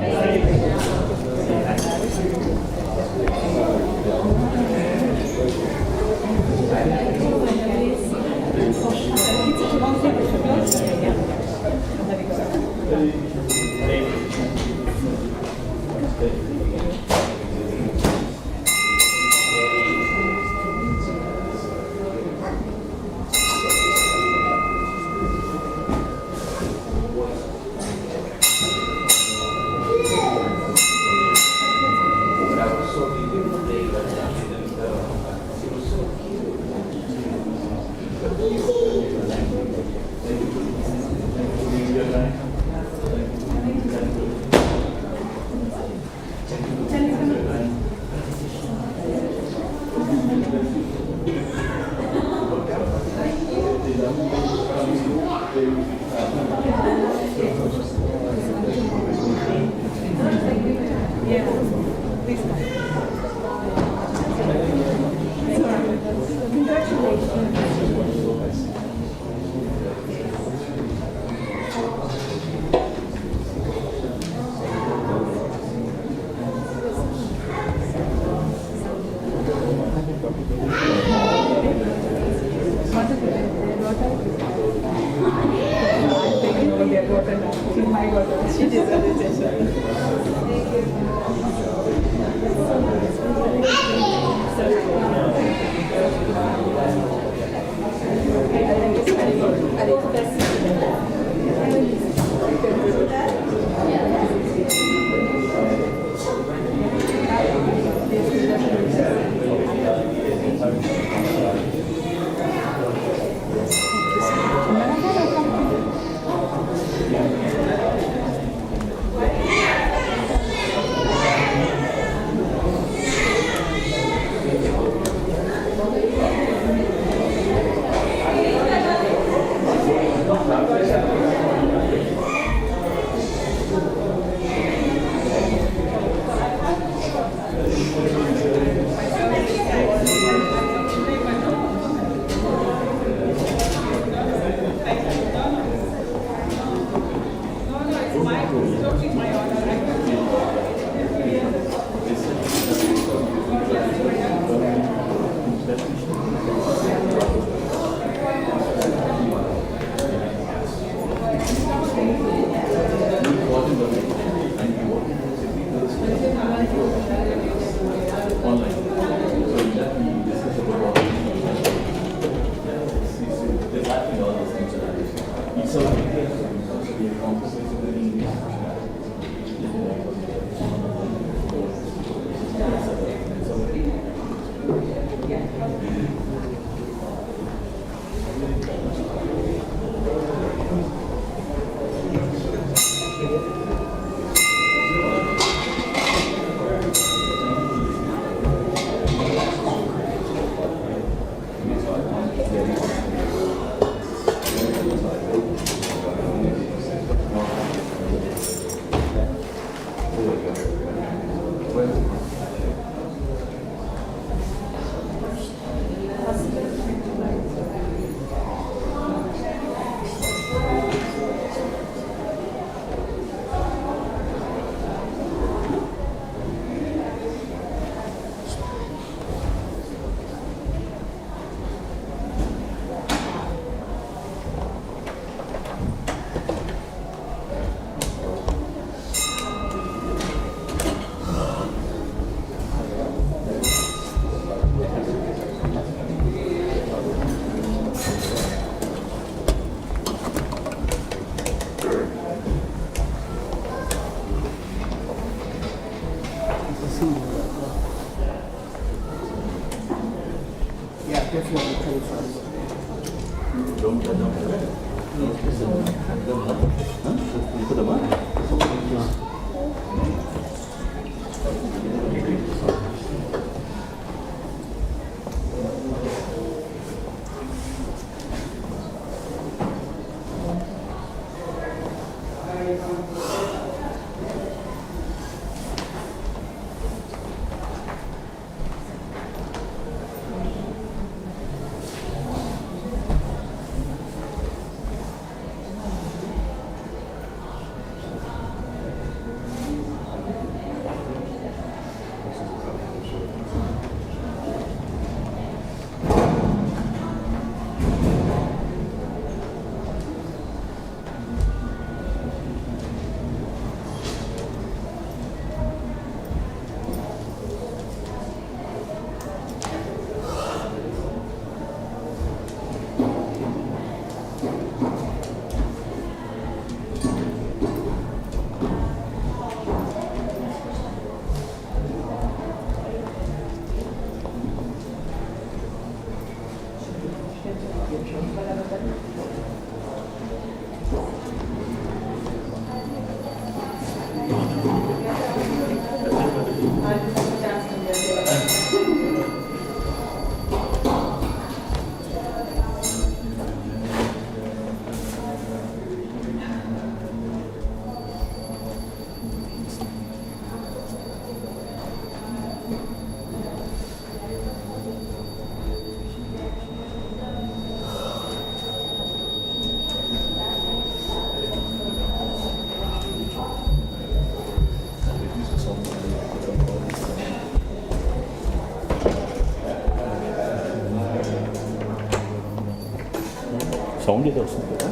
Sound ఏదో వస్తుంది కదా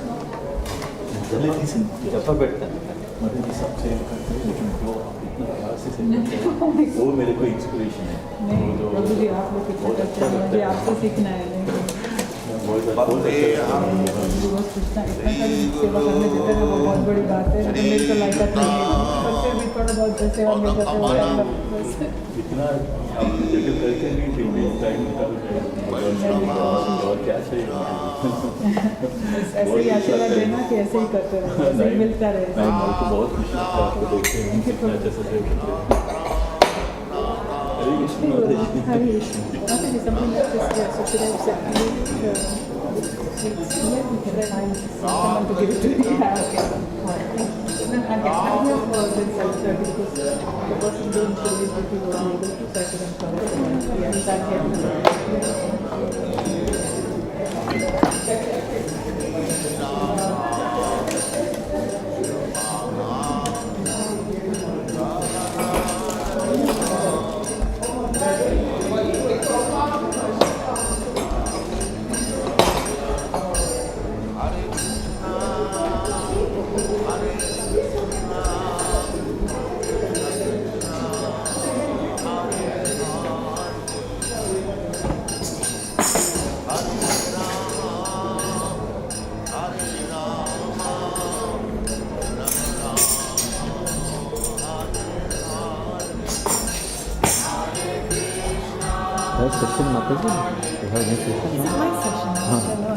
చెప్ప పెడతా మరి सब से करते हैं लेकिन जो इतना खास से वो मेरे को इंस्पिरेशन है प्रभु जी आप लोग कितना करते हैं मुझे आपसे सीखना है बहुत अच्छा बस इतना सारी सेवा करने देते हैं वो बहुत बड़ी बात है लेकिन मेरी तो लायक नहीं है पर फिर भी थोड़ा बहुत सेवा मिल जाता है इतना आप जगह करके भी फिर भी टाइम निकाल और क्या चाहिए ऐसे ही आशीर्वाद देना कि ऐसे ही करते रहो ऐसे ही मिलता रहे नहीं मेरे को बहुत खुशी होता है आपको देखते हैं कितना अच्छे से सेव करते हैं हरे Krishna Hare Krishna. Nothing is something that is there. So should I accept you? Yeah, we can find someone to give it to me. Yeah, okay. No, I have been self-served because the person doing the delivery was able to, so I couldn't come. Yes, I session Mataji? You have any session? Is it my session? I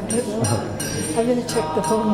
don't know. I'm going to check the phone.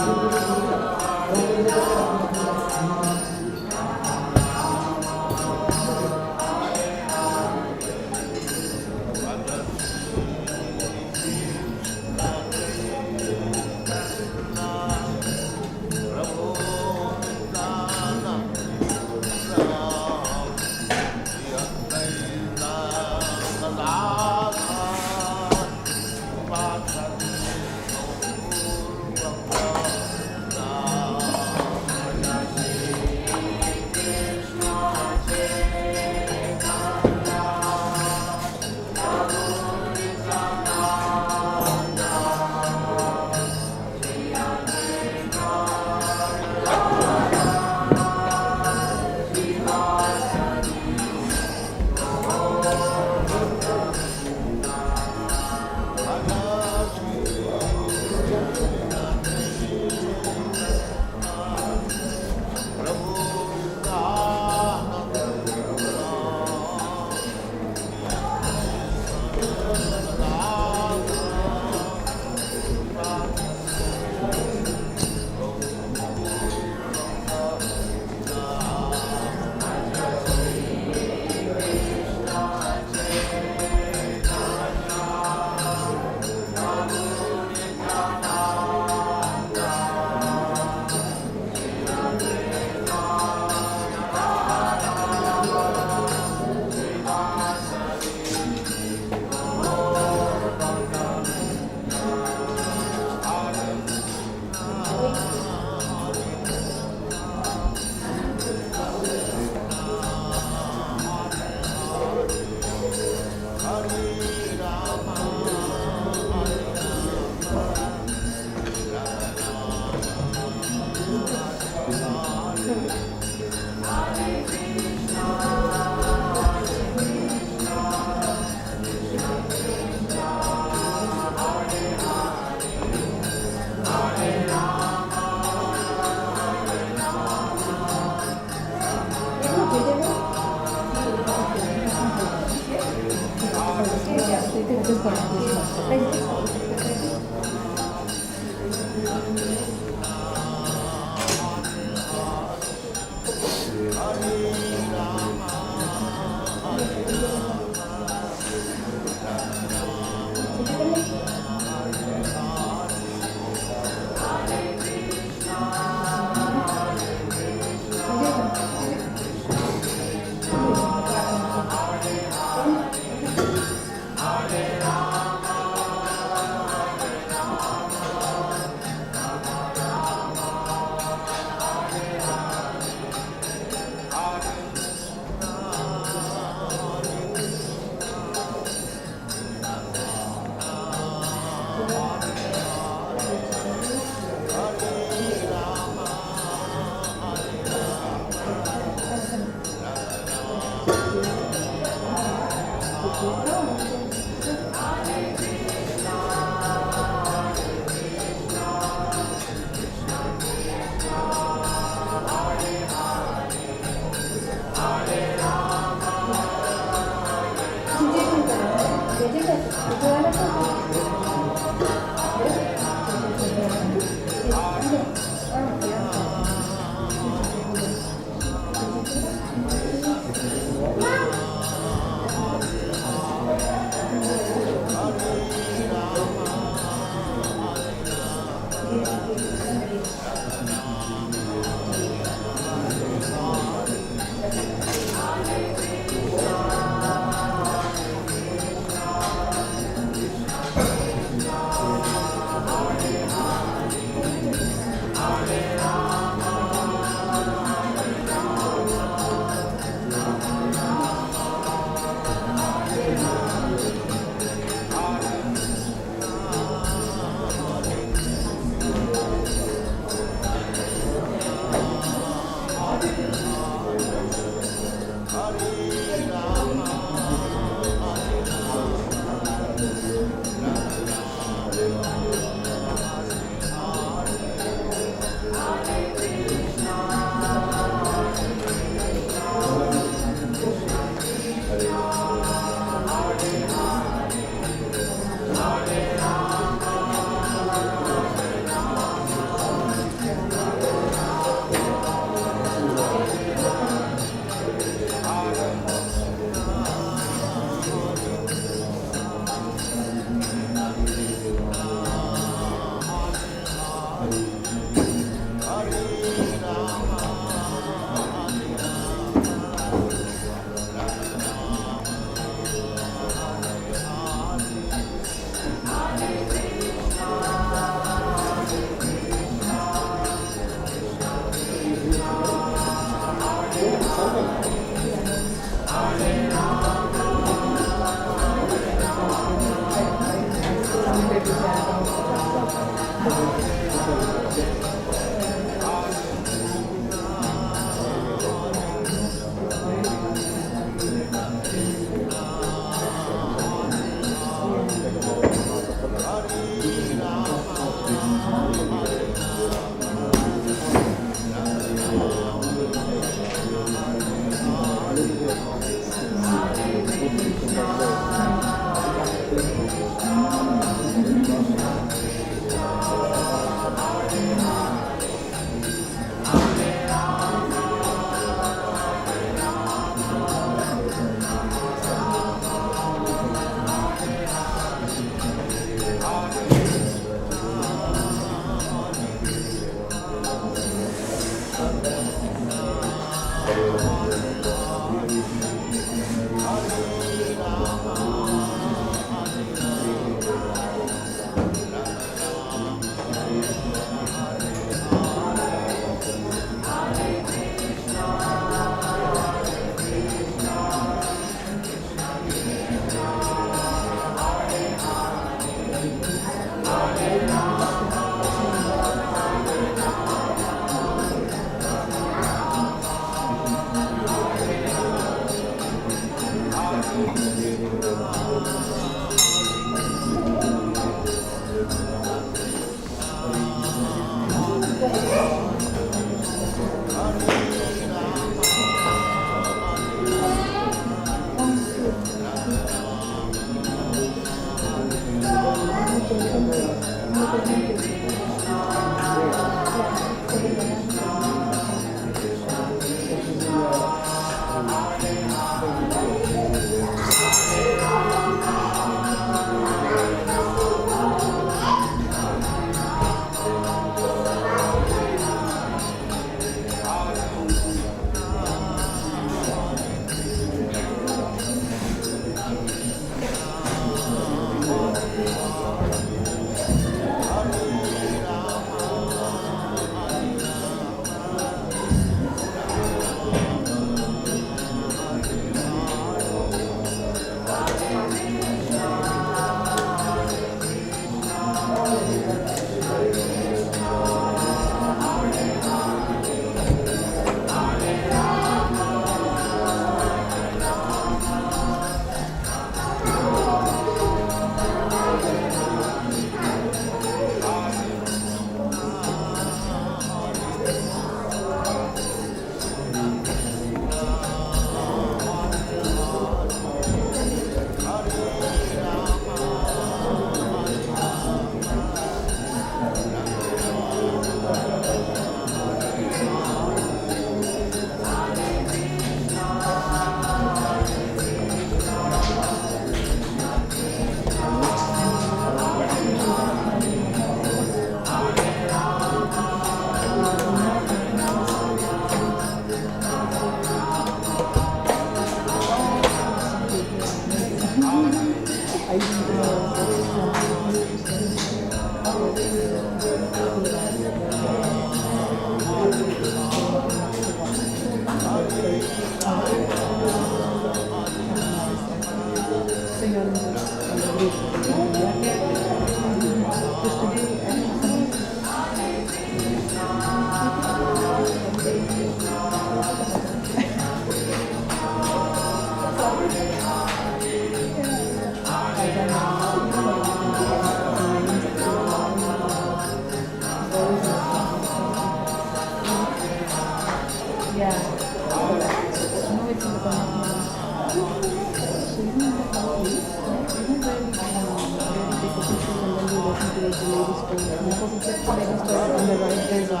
is away.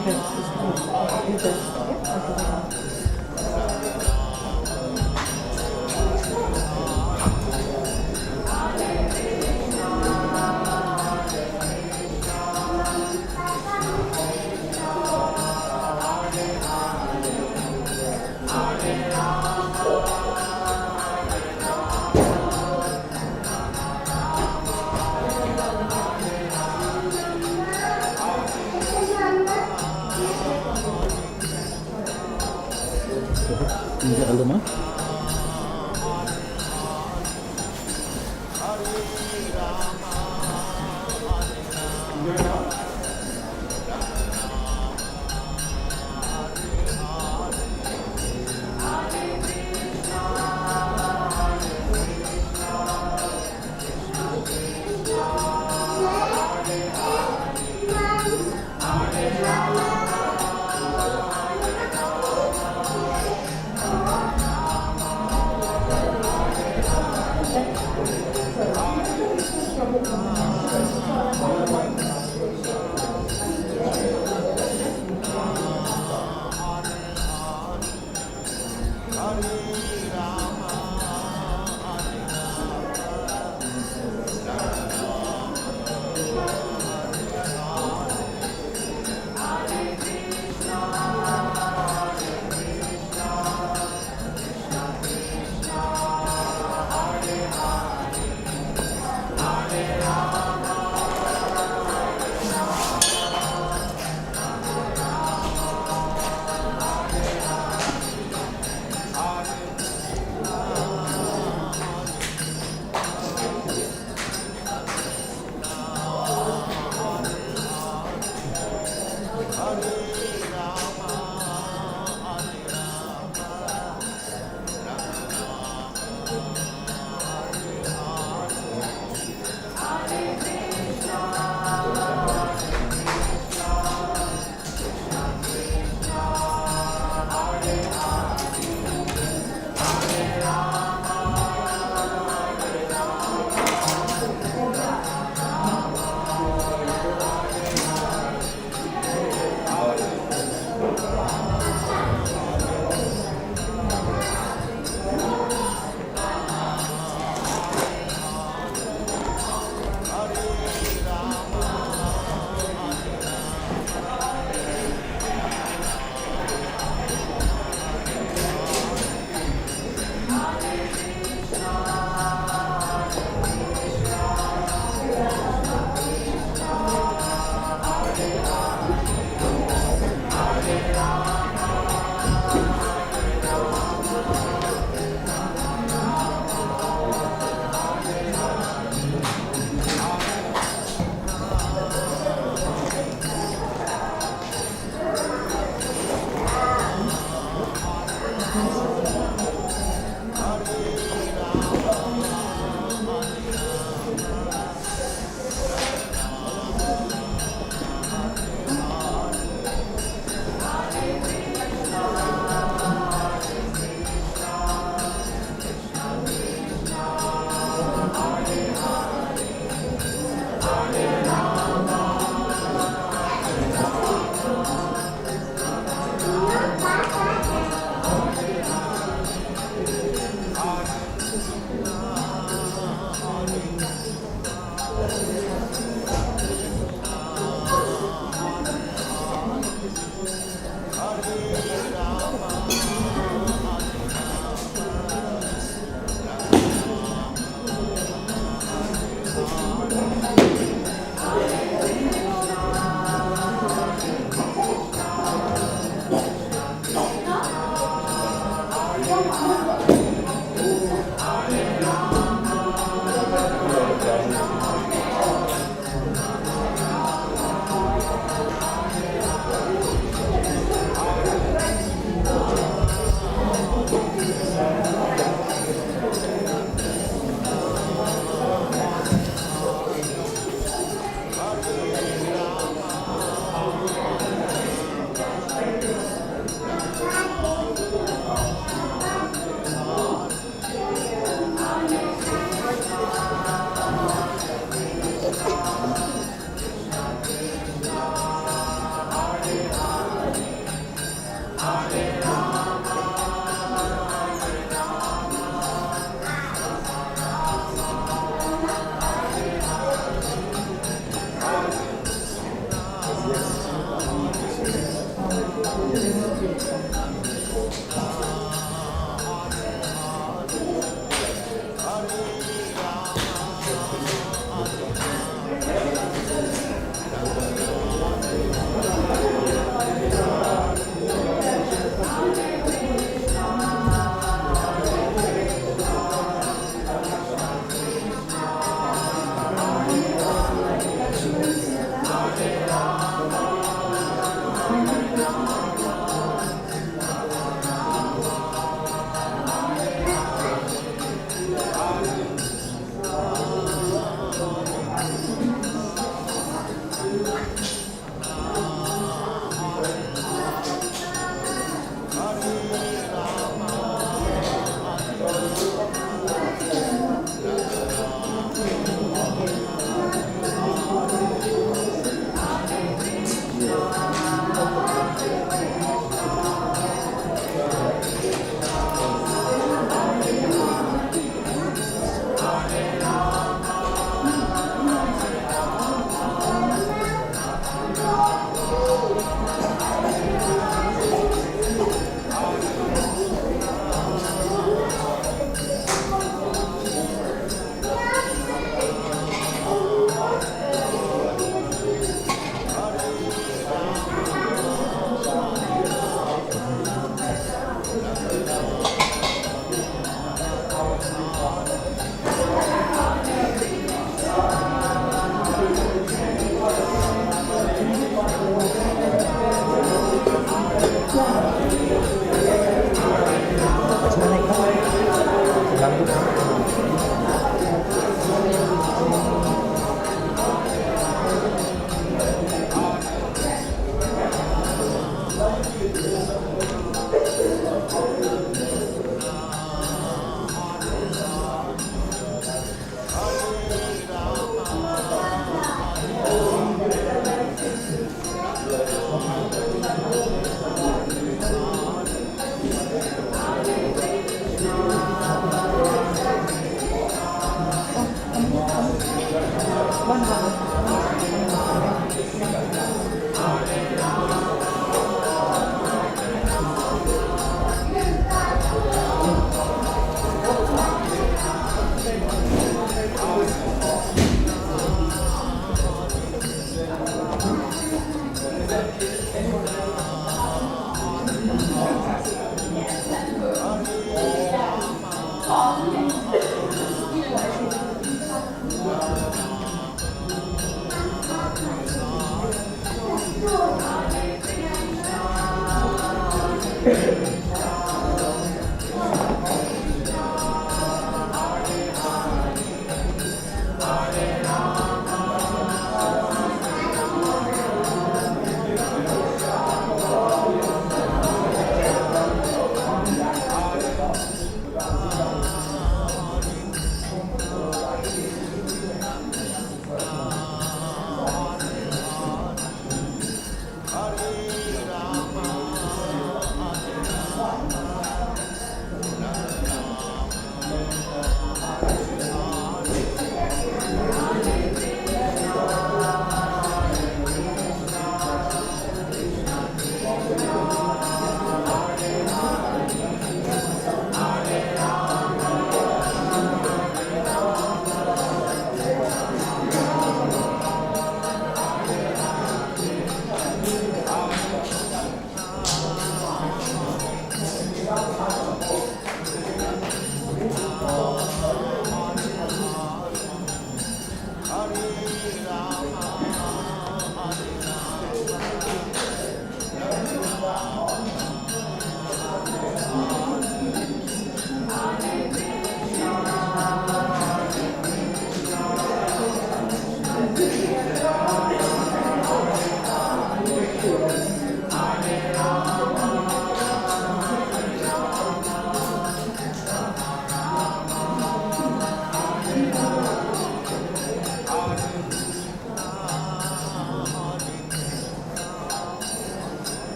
Okay. Is this? Okay. Ini ada mah?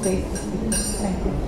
Great. Thank you.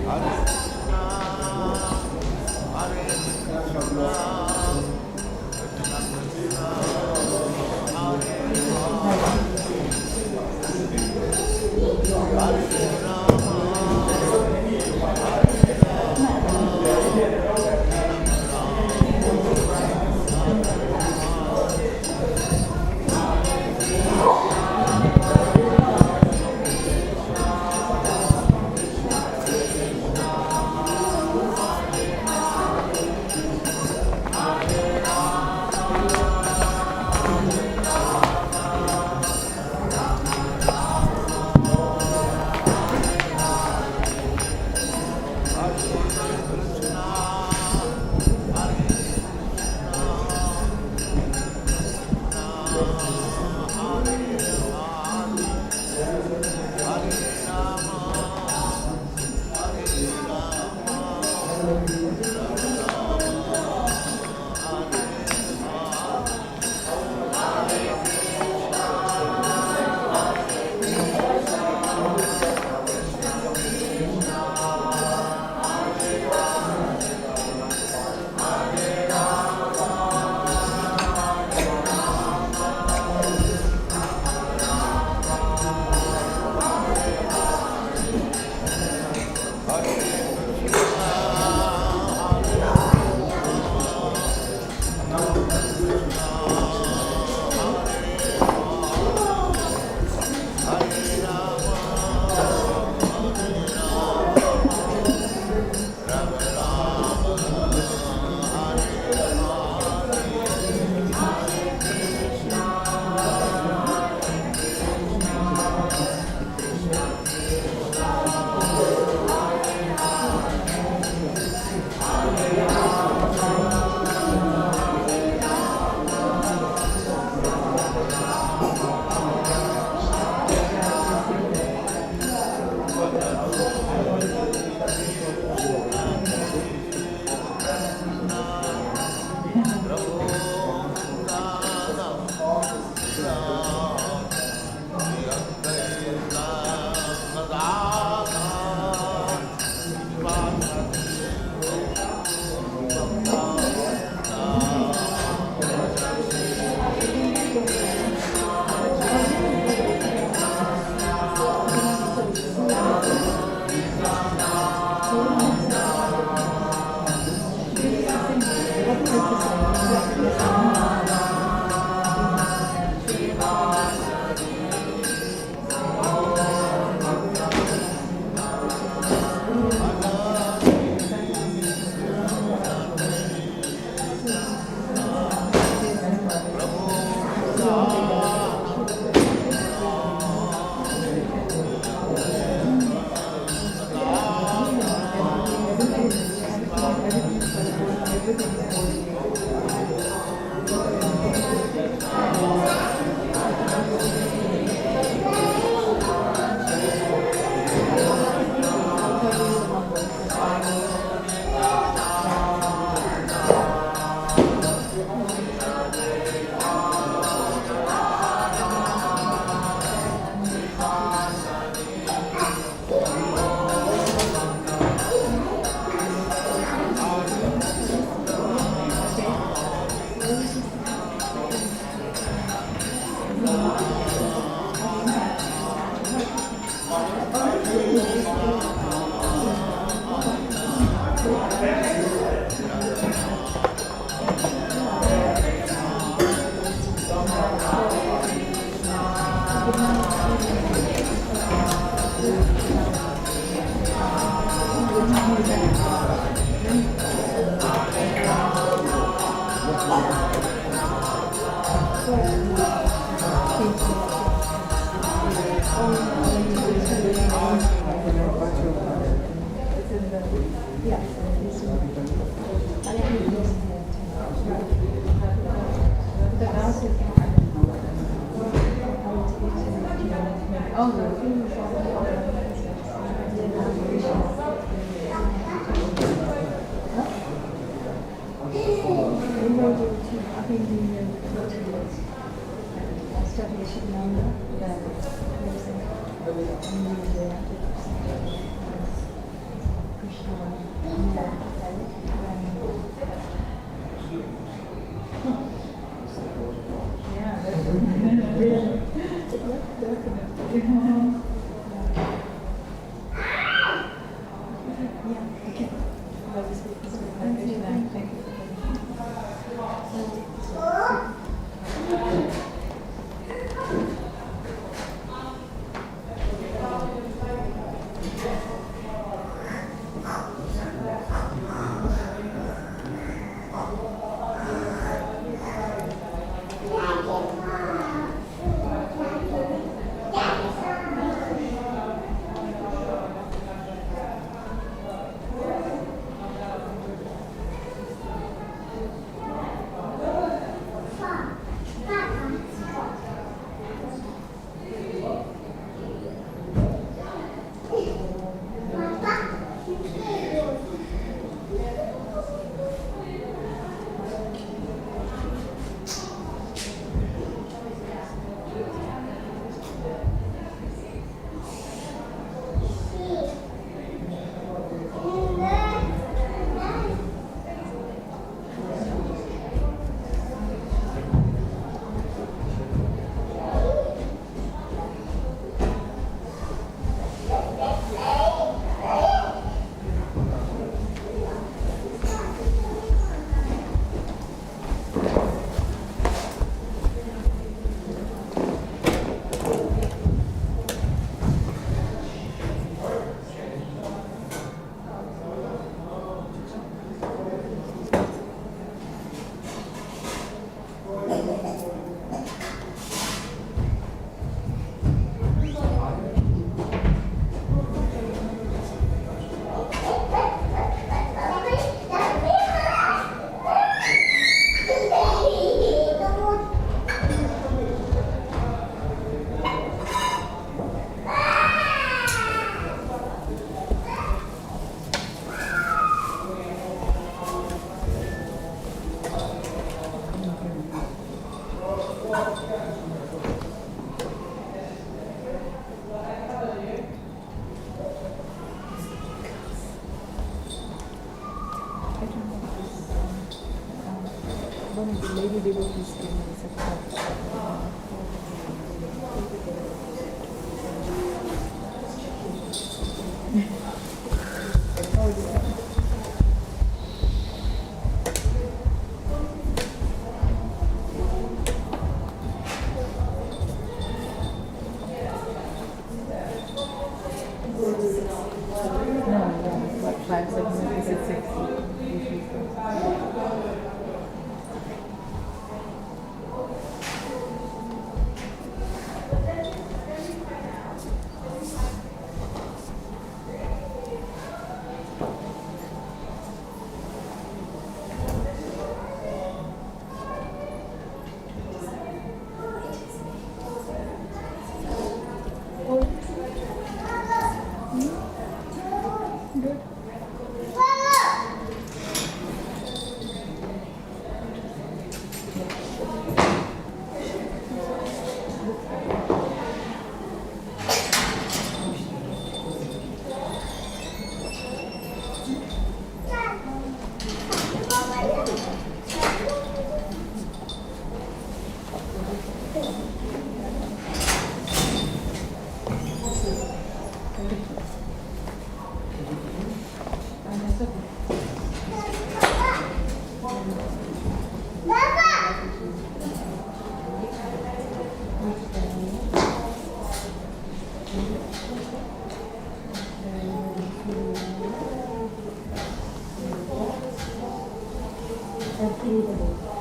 Study Shinanda, then One of the lady devotees came and said, what, 5 seconds? He said 6. Bhaktivedanta